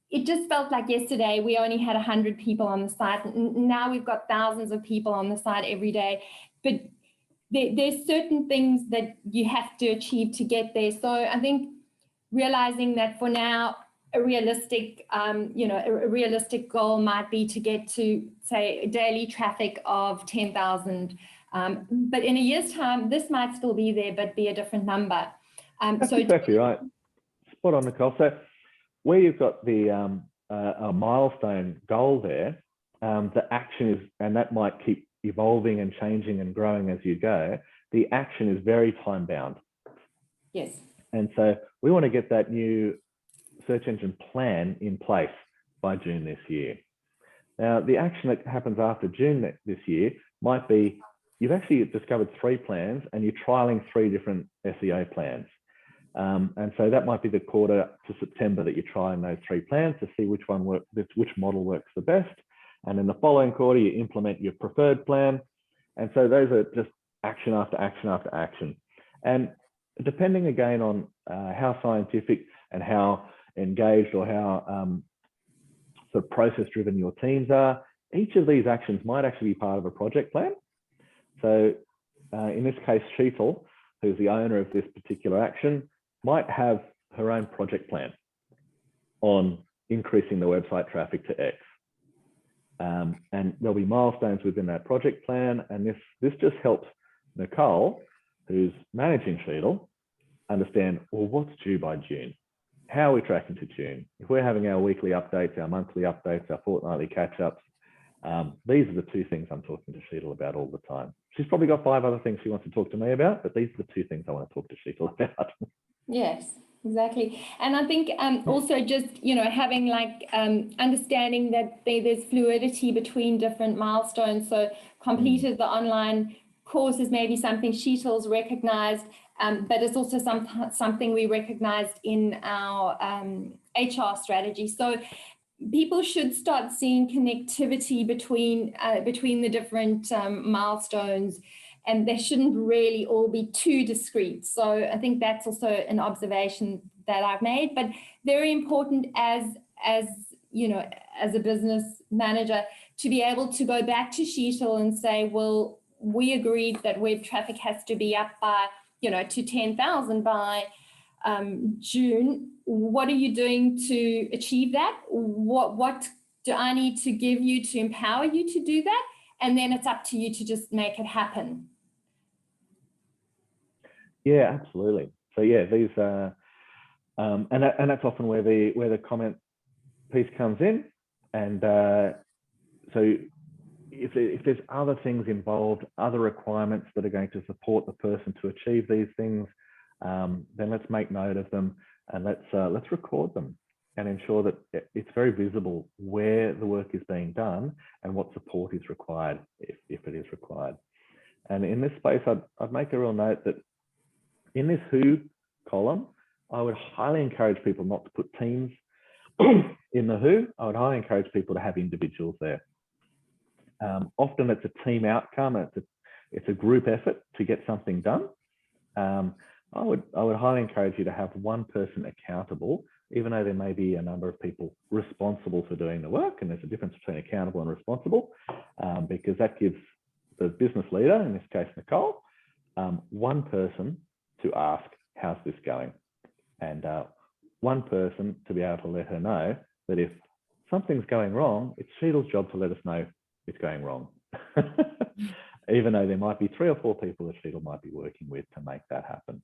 it just felt like yesterday we only had 100 people on the site. Now we've got thousands of people on the site every day. But there's certain things that you have to achieve to get there. So I think realizing that for now, a realistic goal might be to get to, say, a daily traffic of 10,000. But in a year's time, this might still be there, but be a different number. That's exactly right. Spot on, Nicole. So where you've got the a milestone goal there, the action is, and that might keep evolving and changing and growing as you go, the action is very time bound. Yes. And so we want to get that new search engine plan in place by June this year. Now, the action that happens after June this year might be, you've actually discovered 3 plans and you're trialing 3 different SEO plans. And so that might be the quarter to September that you're trying those 3 plans to see which model works the best. And in the following quarter, you implement your preferred plan. And so those are just action after action after action. And depending again on how scientific and how engaged or how sort of process driven your teams are, each of these actions might actually be part of a project plan. So in this case, Sheetal, who's the owner of this particular action, might have her own project plan on increasing the website traffic to X. And there'll be milestones within that project plan. And this just helps Nicole, who's managing Sheetal, understand, well, what's due by June? How are we tracking to June? If we're having our weekly updates, our monthly updates, our fortnightly catch-ups, these are the 2 things I'm talking to Sheetal about all the time. She's probably got 5 other things she wants to talk to me about, but these are the 2 things I want to talk to Sheetal about. Yes, exactly. And I think also just, having understanding that there's fluidity between different milestones. So completed the online course is maybe something Sheetal's recognized, but it's also something we recognized in our HR strategy. So people should start seeing connectivity between the different milestones, and they shouldn't really all be too discrete. So I think that's also an observation that I've made, but very important as a business manager to be able to go back to Sheetal and say, well, we agreed that web traffic has to be up by, to 10,000 by June. What are you doing to achieve that? What do I need to give you to empower you to do that? And then it's up to you to just make it happen. Yeah, absolutely. So yeah, these are, and that's often where the comment piece comes in. And so if there's other things involved, other requirements that are going to support the person to achieve these things, then let's make note of them and let's record them and ensure that it's very visible where the work is being done and what support is required, if it is required. And in this space, I'd make a real note that in this who column, I would highly encourage people not to put teams in the who. I would highly encourage people to have individuals there. Often it's a team outcome. It's a group effort to get something done. I would highly encourage you to have one person accountable, even though there may be a number of people responsible for doing the work. And there's a difference between accountable and responsible, because that gives the business leader, in this case Nicole, one person to ask, how's this going? And one person to be able to let her know that if something's going wrong, it's Sheetle's job to let us know it's going wrong. Even though there might be 3 or 4 people that Sheetle might be working with to make that happen.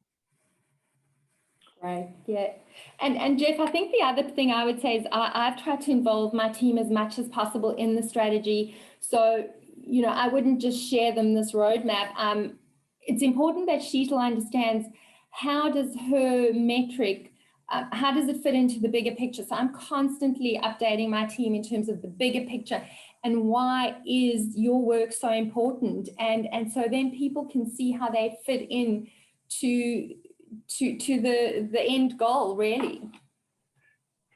Right, yeah. And Geoff, I think the other thing I would say is I've tried to involve my team as much as possible in the strategy. So, you know, I wouldn't just share them this roadmap. It's important that Sheetle understands how does her metric, how does it fit into the bigger picture? So I'm constantly updating my team in terms of the bigger picture and why is your work so important? And so then people can see how they fit in to the end goal, really.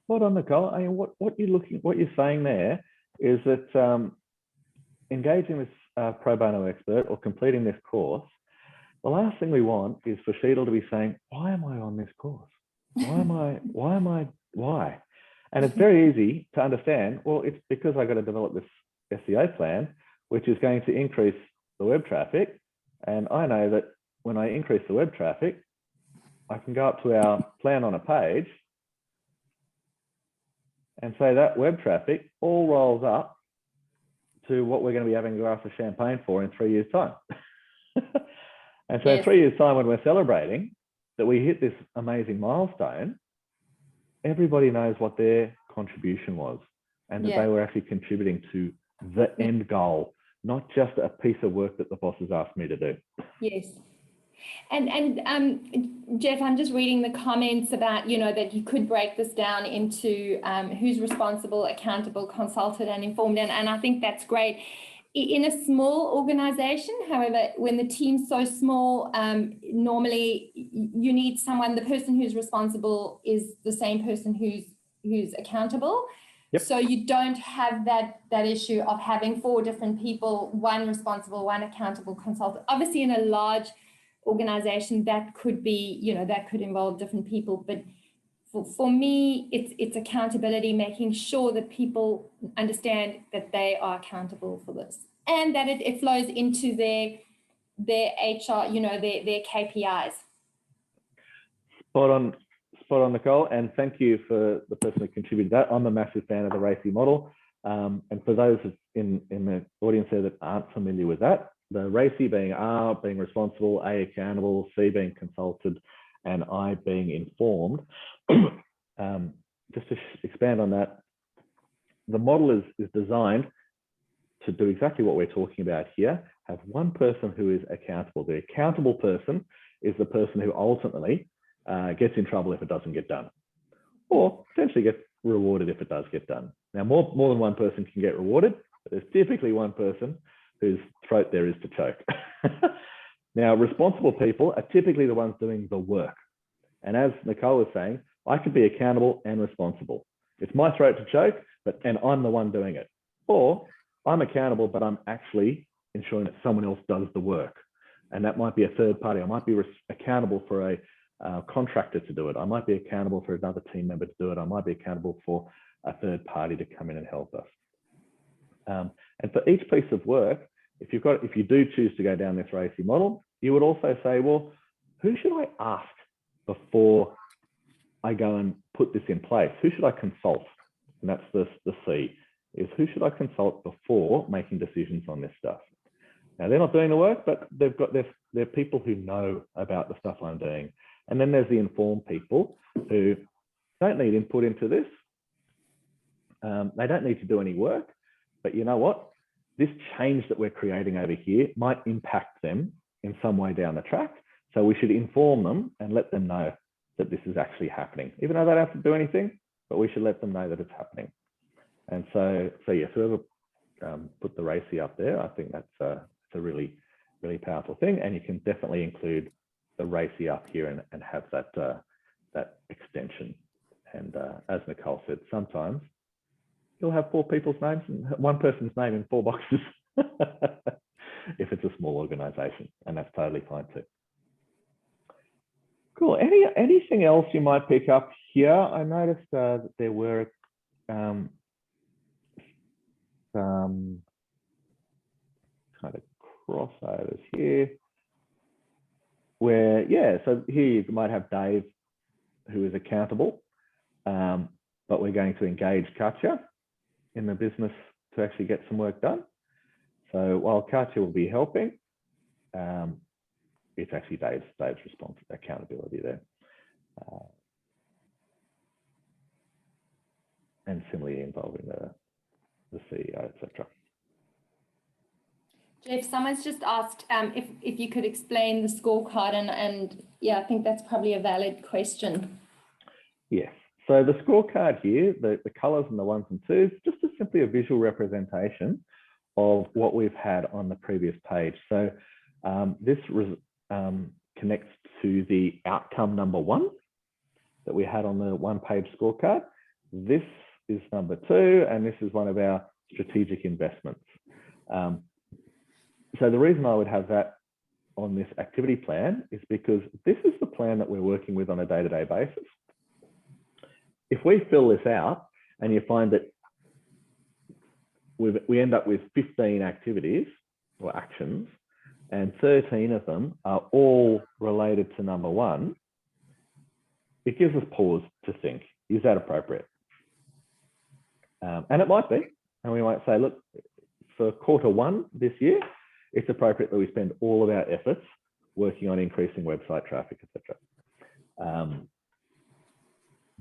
Spot on, Nicole. I mean, what you're saying there is that engaging this pro bono expert or completing this course, the last thing we want is for Sheetle to be saying, why am I on this course? Why? And it's very easy to understand, well, it's because I got to develop this SEO plan, which is going to increase the web traffic. And I know that when I increase the web traffic, I can go up to our plan on a page and say that web traffic all rolls up to what we're going to be having a glass of champagne for in 3 years' time. And so in 3 years' time, when we're celebrating that we hit this amazing milestone, everybody knows what their contribution was and that they were actually contributing to the end goal, not just a piece of work that the boss has asked me to do. Yes. And Geoff, I'm just reading the comments about, you know, that you could break this down into who's responsible, accountable, consulted, and informed. And I think that's great. In a small organization, however, when the team's so small, normally you need someone, the person who's responsible is the same person who's accountable. Yep. So you don't have that issue of having 4 different people, one responsible, one accountable, consultant. Obviously, in a large organization, that could be, you know, that could involve different people. But for me, it's accountability, making sure that people understand that they are accountable for this and that it flows into their HR, you know, their KPIs. Spot on, Nicole, and thank you for the person who contributed that. I'm a massive fan of the RACI model. And for those in the audience there that aren't familiar with that, the RACI being R, being responsible, A, accountable, C, being consulted, and I, being informed. Just to expand on that, the model is designed to do exactly what we're talking about here. Have one person who is accountable. The accountable person is the person who ultimately gets in trouble if it doesn't get done, or potentially gets rewarded if it does get done. Now, more than one person can get rewarded, but there's typically one person whose throat there is to choke. Now, responsible people are typically the ones doing the work. And as Nicole was saying, I could be accountable and responsible. It's my throat to choke, and I'm the one doing it. Or I'm accountable, but I'm actually ensuring that someone else does the work. And that might be a third party. I might be accountable for a contractor to do it. I might be accountable for another team member to do it. I might be accountable for a third party to come in and help us. And for each piece of work, if you do choose to go down this RACI model, you would also say, well, who should I ask before I go and put this in place? Who should I consult? And that's the C, is who should I consult before making decisions on this stuff? Now, they're not doing the work, but they're people who know about the stuff I'm doing. And then there's the informed people who don't need input into this. They don't need to do any work, but you know what? this change that we're creating over here might impact them in some way down the track. So we should inform them and let them know that this is actually happening, even though they don't have to do anything, but we should let them know that it's happening. And so yes, whoever put the RACI up there, I think that's a really, really powerful thing. And you can definitely include the RACI up here and have that, that extension. And as Nicole said, sometimes you'll have 4 people's names and 1 person's name in 4 boxes if it's a small organization, and that's totally fine too. Cool. Anything else you might pick up here? I noticed that there were some kind of crossovers here where, yeah, so here you might have Dave, who is accountable, but we're going to engage Katja in the business to actually get some work done. So while Katja will be helping, it's actually Dave's response, accountability there. And similarly involving the CEO, etc. Geoff, someone's just asked if you could explain the scorecard, and yeah, I think that's probably a valid question. Yes. So the scorecard here, the colors and the 1s and 2s, just is simply a visual representation of what we've had on the previous page. So this connects to the outcome number 1 that we had on the 1-page scorecard. This is number 2, and this is one of our strategic investments. So the reason I would have that on this activity plan is because this is the plan that we're working with on a day-to-day basis. If we fill this out and you find that we end up with 15 activities or actions, and 13 of them are all related to number 1, it gives us pause to think, is that appropriate? And it might be, and we might say, look, for Q1 this year, it's appropriate that we spend all of our efforts working on increasing website traffic, etc.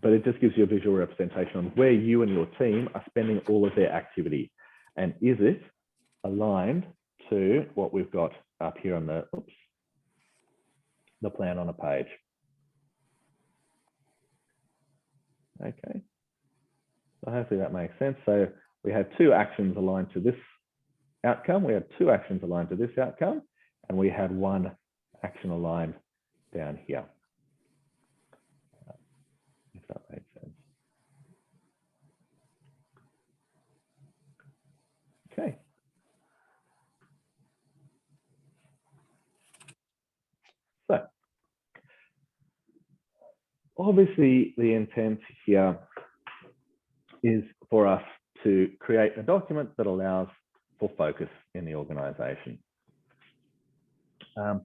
But it just gives you a visual representation on where you and your team are spending all of their activity, and is it aligned to what we've got up here on the plan on a page. Okay, so hopefully that makes sense. So we had 2 actions aligned to this outcome, we had 2 actions aligned to this outcome, and we had 1 action aligned down here, if that makes sense. Okay. So obviously the intent here is for us to create a document that allows for focus in the organization. As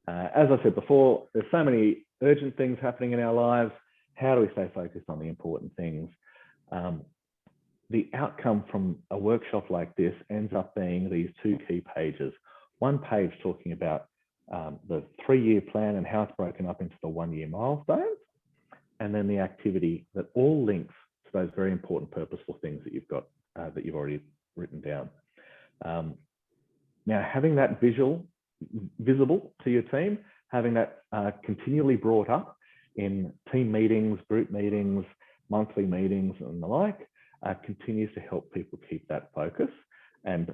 I said before, there's so many urgent things happening in our lives. How do we stay focused on the important things? The outcome from a workshop like this ends up being these 2 key pages. 1 page talking about the 3-year plan and how it's broken up into the 1-year milestones, and then the activity that all links to those very important purposeful things that you've got, that you've already written down. Now, having that visible to your team, having that continually brought up in team meetings, group meetings, monthly meetings and the like, continues to help people keep that focus and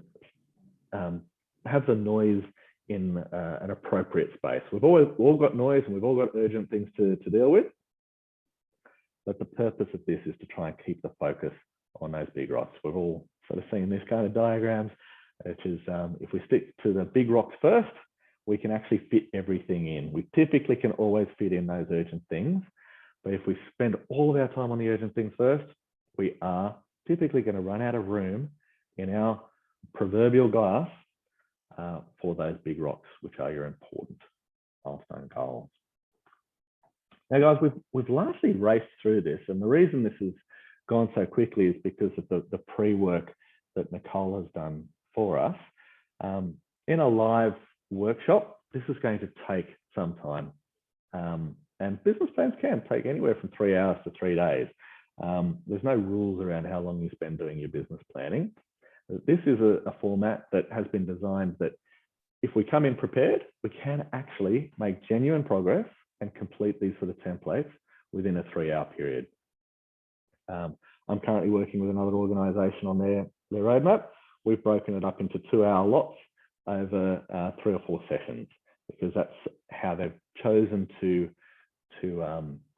have the noise in an appropriate space. We've all got noise and we've all got urgent things to deal with, but the purpose of this is to try and keep the focus on those big rocks. We've all sort of seen this kind of diagrams, which is if we stick to the big rocks first, we can actually fit everything in. We typically can always fit in those urgent things, but if we spend all of our time on the urgent things first, we are typically going to run out of room in our proverbial glass for those big rocks, which are your important milestone goals. Now, guys, we've largely raced through this, and the reason this has gone so quickly is because of the pre-work that Nicole has done for us. In a live workshop, this is going to take some time, and business plans can take anywhere from 3 hours to 3 days. There's no rules around how long you spend doing your business planning, This is a format that has been designed that if we come in prepared, we can actually make genuine progress and complete these sort of templates within a 3-hour period. I'm currently working with another organisation on their roadmap. We've broken it up into 2-hour lots over 3 or 4 sessions, because that's how they've chosen to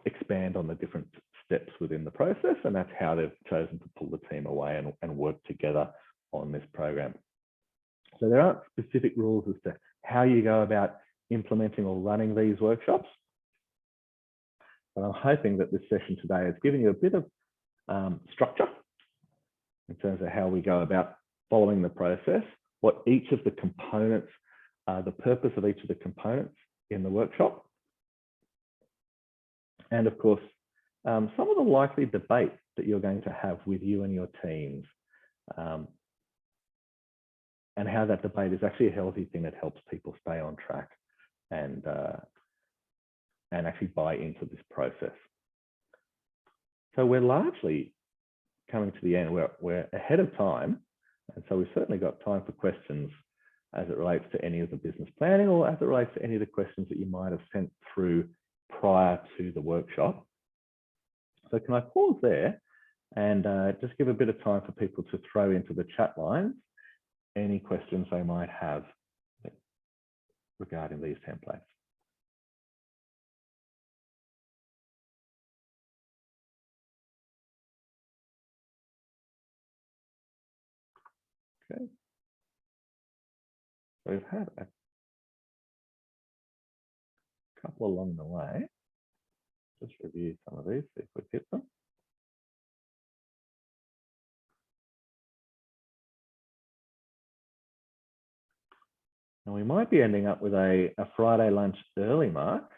expand on the different steps within the process, and that's how they've chosen to pull the team away and work together on this program. So there aren't specific rules as to how you go about implementing or running these workshops, but I'm hoping that this session today has given you a bit of structure in terms of how we go about following the process, what each of the components, the purpose of each of the components in the workshop, and of course, some of the likely debate that you're going to have with you and your teams, and how that debate is actually a healthy thing that helps people stay on track and actually buy into this process. So we're largely coming to the end. We're ahead of time, and so we've certainly got time for questions as it relates to any of the business planning, or as it relates to any of the questions that you might have sent through prior to the workshop. So can I pause there and just give a bit of time for people to throw into the chat lines any questions they might have regarding these templates. Okay. So we've had a couple along the way. Just review some of these, see if we hit them. And we might be ending up with a Friday lunch early, Mark.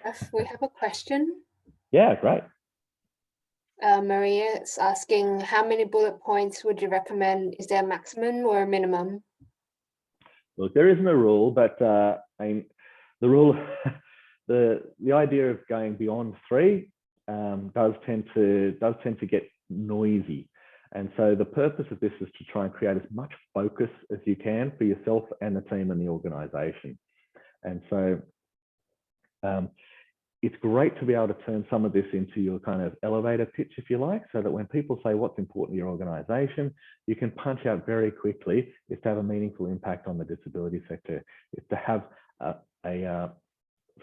Geoff, we have a question. Yeah, great. Maria is asking, how many bullet points would you recommend? Is there a maximum or a minimum? Look, there isn't a rule, but I mean, the rule, the idea of going beyond 3 does tend to get noisy. And so the purpose of this is to try and create as much focus as you can for yourself and the team and the organization. And so it's great to be able to turn some of this into your kind of elevator pitch, if you like, so that when people say what's important to your organization, you can punch out very quickly is to have a meaningful impact on the disability sector, is to have a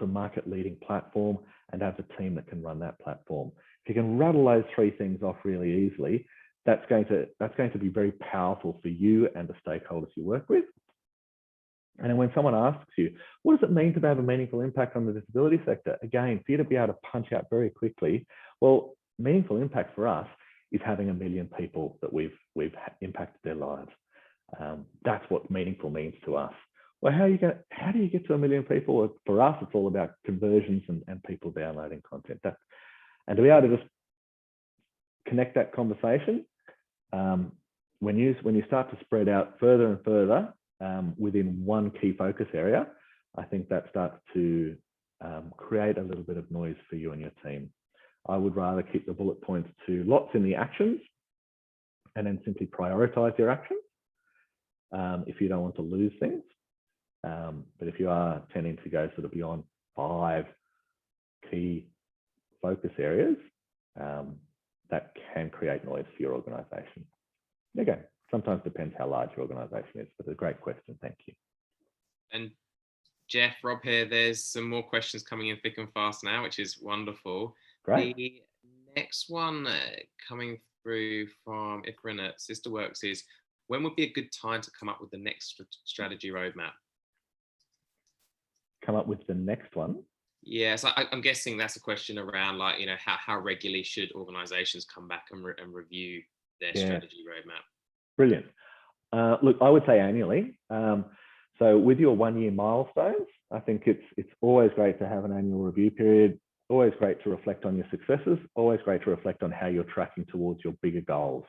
market leading platform and have a team that can run that platform. If you can rattle those 3 things off really easily, that's going to be very powerful for you and the stakeholders you work with. And then when someone asks you, what does it mean to have a meaningful impact on the disability sector? Again, for you to be able to punch out very quickly, well, meaningful impact for us is having 1 million people that we've impacted their lives. That's what meaningful means to us. Well, how do you get to 1 million people? Well, for us, it's all about conversions and people downloading content. And to be able to just connect that conversation, when you start to spread out further and further within one key focus area, I think that starts to create a little bit of noise for you and your team. I would rather keep the bullet points to lots in the actions and then simply prioritize your actions if you don't want to lose things. But if you are tending to go sort of beyond 5 key focus areas, that can create noise for your organization. Again, sometimes depends how large your organization is, but a great question. Thank you. And Geoff, Rob here, there's some more questions coming in thick and fast now, which is wonderful. Great. The next one coming through from Ifrin at Sisterworks is, when would be a good time to come up with the next strategy roadmap? Come up with the next one? Yes, I'm guessing that's a question around, like, you know, how regularly should organizations come back and review their strategy roadmap? Brilliant. Look, I would say annually. So with your 1-year milestones, I think it's always great to have an annual review period, always great to reflect on your successes, always great to reflect on how you're tracking towards your bigger goals.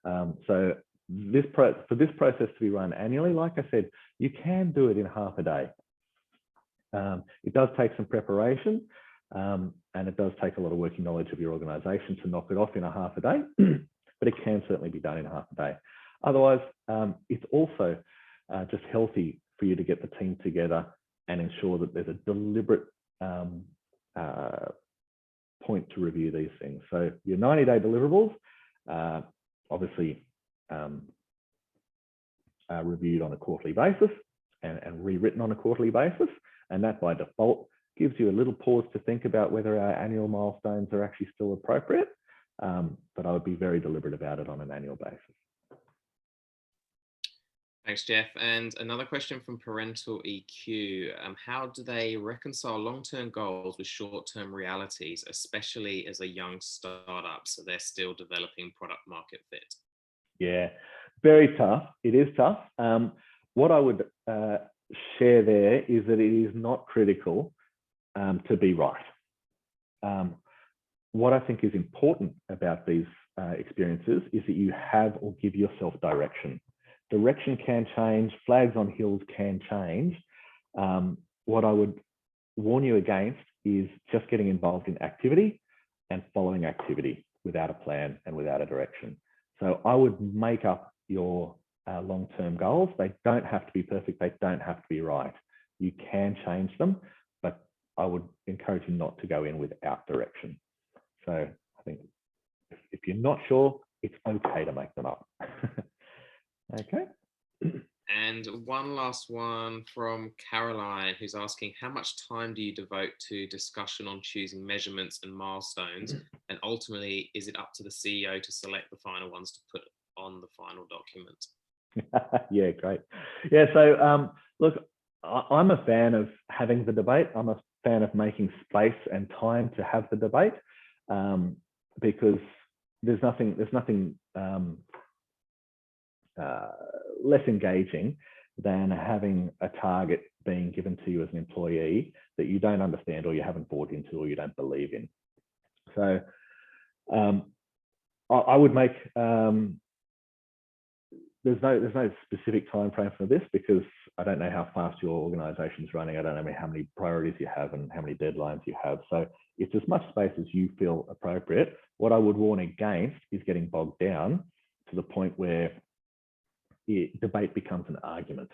So for this process to be run annually, like I said, you can do it in half a day. It does take some preparation, and it does take a lot of working knowledge of your organization to knock it off in a half a day, but it can certainly be done in half a day. Otherwise, it's also just healthy for you to get the team together and ensure that there's a deliberate point to review these things. So your 90-day deliverables, obviously reviewed on a quarterly basis and rewritten on a quarterly basis. And that by default gives you a little pause to think about whether our annual milestones are actually still appropriate. But I would be very deliberate about it on an annual basis. Thanks, Geoff. And another question from Parental EQ. How do they reconcile long-term goals with short-term realities, especially as a young startup, so they're still developing product market fit? Yeah, very tough. It is tough. What I would share there is that it is not critical to be right. What I think is important about these experiences is that you have or give yourself direction. Direction can change, flags on hills can change. What I would warn you against is just getting involved in activity and following activity without a plan and without a direction. So I would make up your long-term goals. They don't have to be perfect. They don't have to be right. You can change them, but I would encourage you not to go in without direction. So I think if you're not sure, it's okay to make them up. Okay. And one last one from Caroline, who's asking, how much time do you devote to discussion on choosing measurements and milestones? And ultimately, is it up to the CEO to select the final ones to put on the final document? Yeah, great. Yeah, so look, I'm a fan of having the debate. I'm a fan of making space and time to have the debate, because there's nothing less engaging than having a target being given to you as an employee that you don't understand or you haven't bought into or you don't believe in. So I would make there's no specific time frame for this, because I don't know how fast your organization is running. I don't know how many priorities you have and how many deadlines you have. So it's as much space as you feel appropriate. What I would warn against is getting bogged down to the point where debate becomes an argument.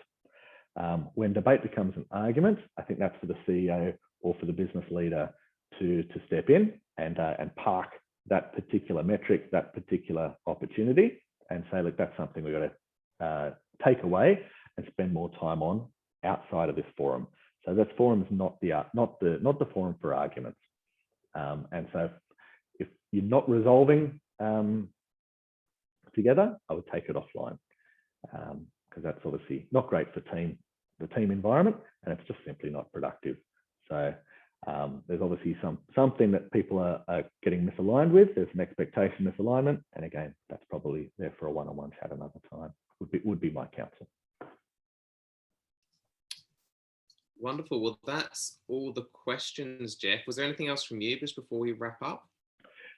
When debate becomes an argument, I think that's for the CEO or for the business leader to step in and park that particular metric, that particular opportunity, and say, look, that's something we've got to take away and spend more time on outside of this forum. So that forum is not the forum for arguments. And so if you're not resolving together, I would take it offline. Because that's obviously not great for the team environment, and it's just simply not productive. So there's obviously something that people are getting misaligned with. There's an expectation misalignment, and again, that's probably there for a one-on-one chat another time. Would be my counsel. Wonderful. Well, that's all the questions, Geoff. Was there anything else from you just before we wrap up?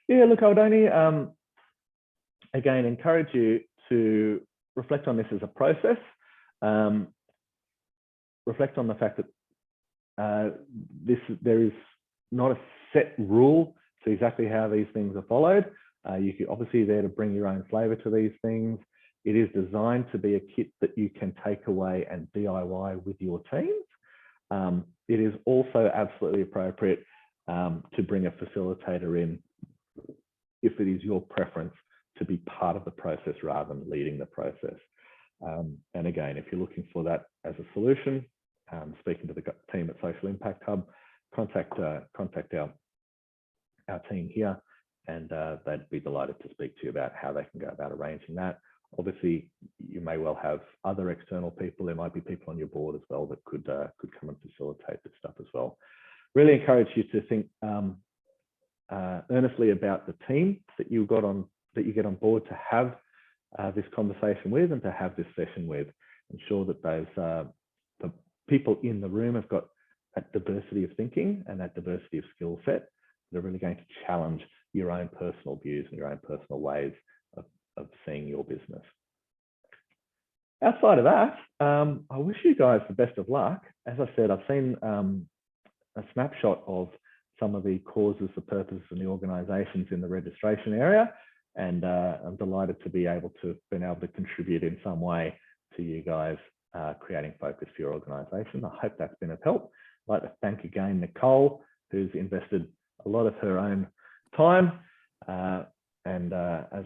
Yeah, look, I would only again encourage you to reflect on this as a process. Reflect on the fact that there is not a set rule to exactly how these things are followed. You're obviously there to bring your own flavour to these things. It is designed to be a kit that you can take away and DIY with your teams. It is also absolutely appropriate to bring a facilitator in if it is your preference to be part of the process rather than leading the process. And again, if you're looking for that as a solution, speaking to the team at Social Impact Hub, contact our team here, and they'd be delighted to speak to you about how they can go about arranging that. Obviously, you may well have other external people. There might be people on your board as well that could come and facilitate this stuff as well. Really encourage you to think earnestly about the team that you get on board to have this conversation with and to have this session with. Ensure that the people in the room have got that diversity of thinking and that diversity of skill set. They're really going to challenge your own personal views and your own personal ways of seeing your business. Outside of that, I wish you guys the best of luck. As I said, I've seen a snapshot of some of the causes, the purposes, and the organisations in the registration area. And I'm delighted to be able to contribute in some way to you guys creating focus for your organisation. I hope that's been of help. I'd like to thank again Nicole, who's invested a lot of her own time, and as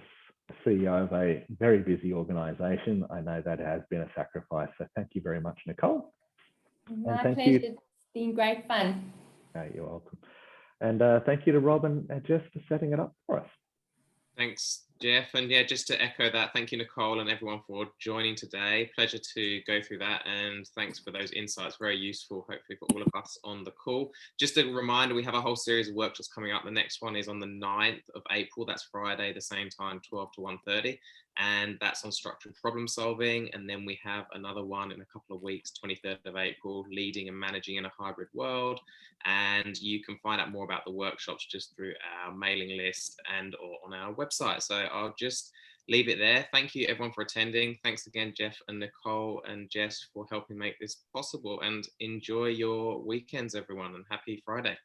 CEO of a very busy organisation, I know that has been a sacrifice. So thank you very much, Nicole. My pleasure. It's been great fun. You're welcome. And thank you to Rob and Geoff for setting it up for us. Thanks, Geoff. And yeah, just to echo that, thank you, Nicole, and everyone for joining today. Pleasure to go through that. And thanks for those insights. Very useful, hopefully, for all of us on the call. Just a reminder, we have a whole series of workshops coming up. The next one is on the 9th of April. That's Friday, the same time, 12 to 1:30. And that's on structured problem solving. And then we have another one in a couple of weeks, 23rd of April, leading and managing in a hybrid world. And you can find out more about the workshops just through our mailing list and or on our website. So I'll just leave it there. Thank you everyone for attending. Thanks again, Geoff and Nicole and Jess, for helping make this possible, and enjoy your weekends, everyone, and happy Friday.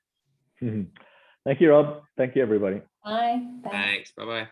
Thank you, Rob. Thank you, everybody. Bye. Thanks. Bye-bye.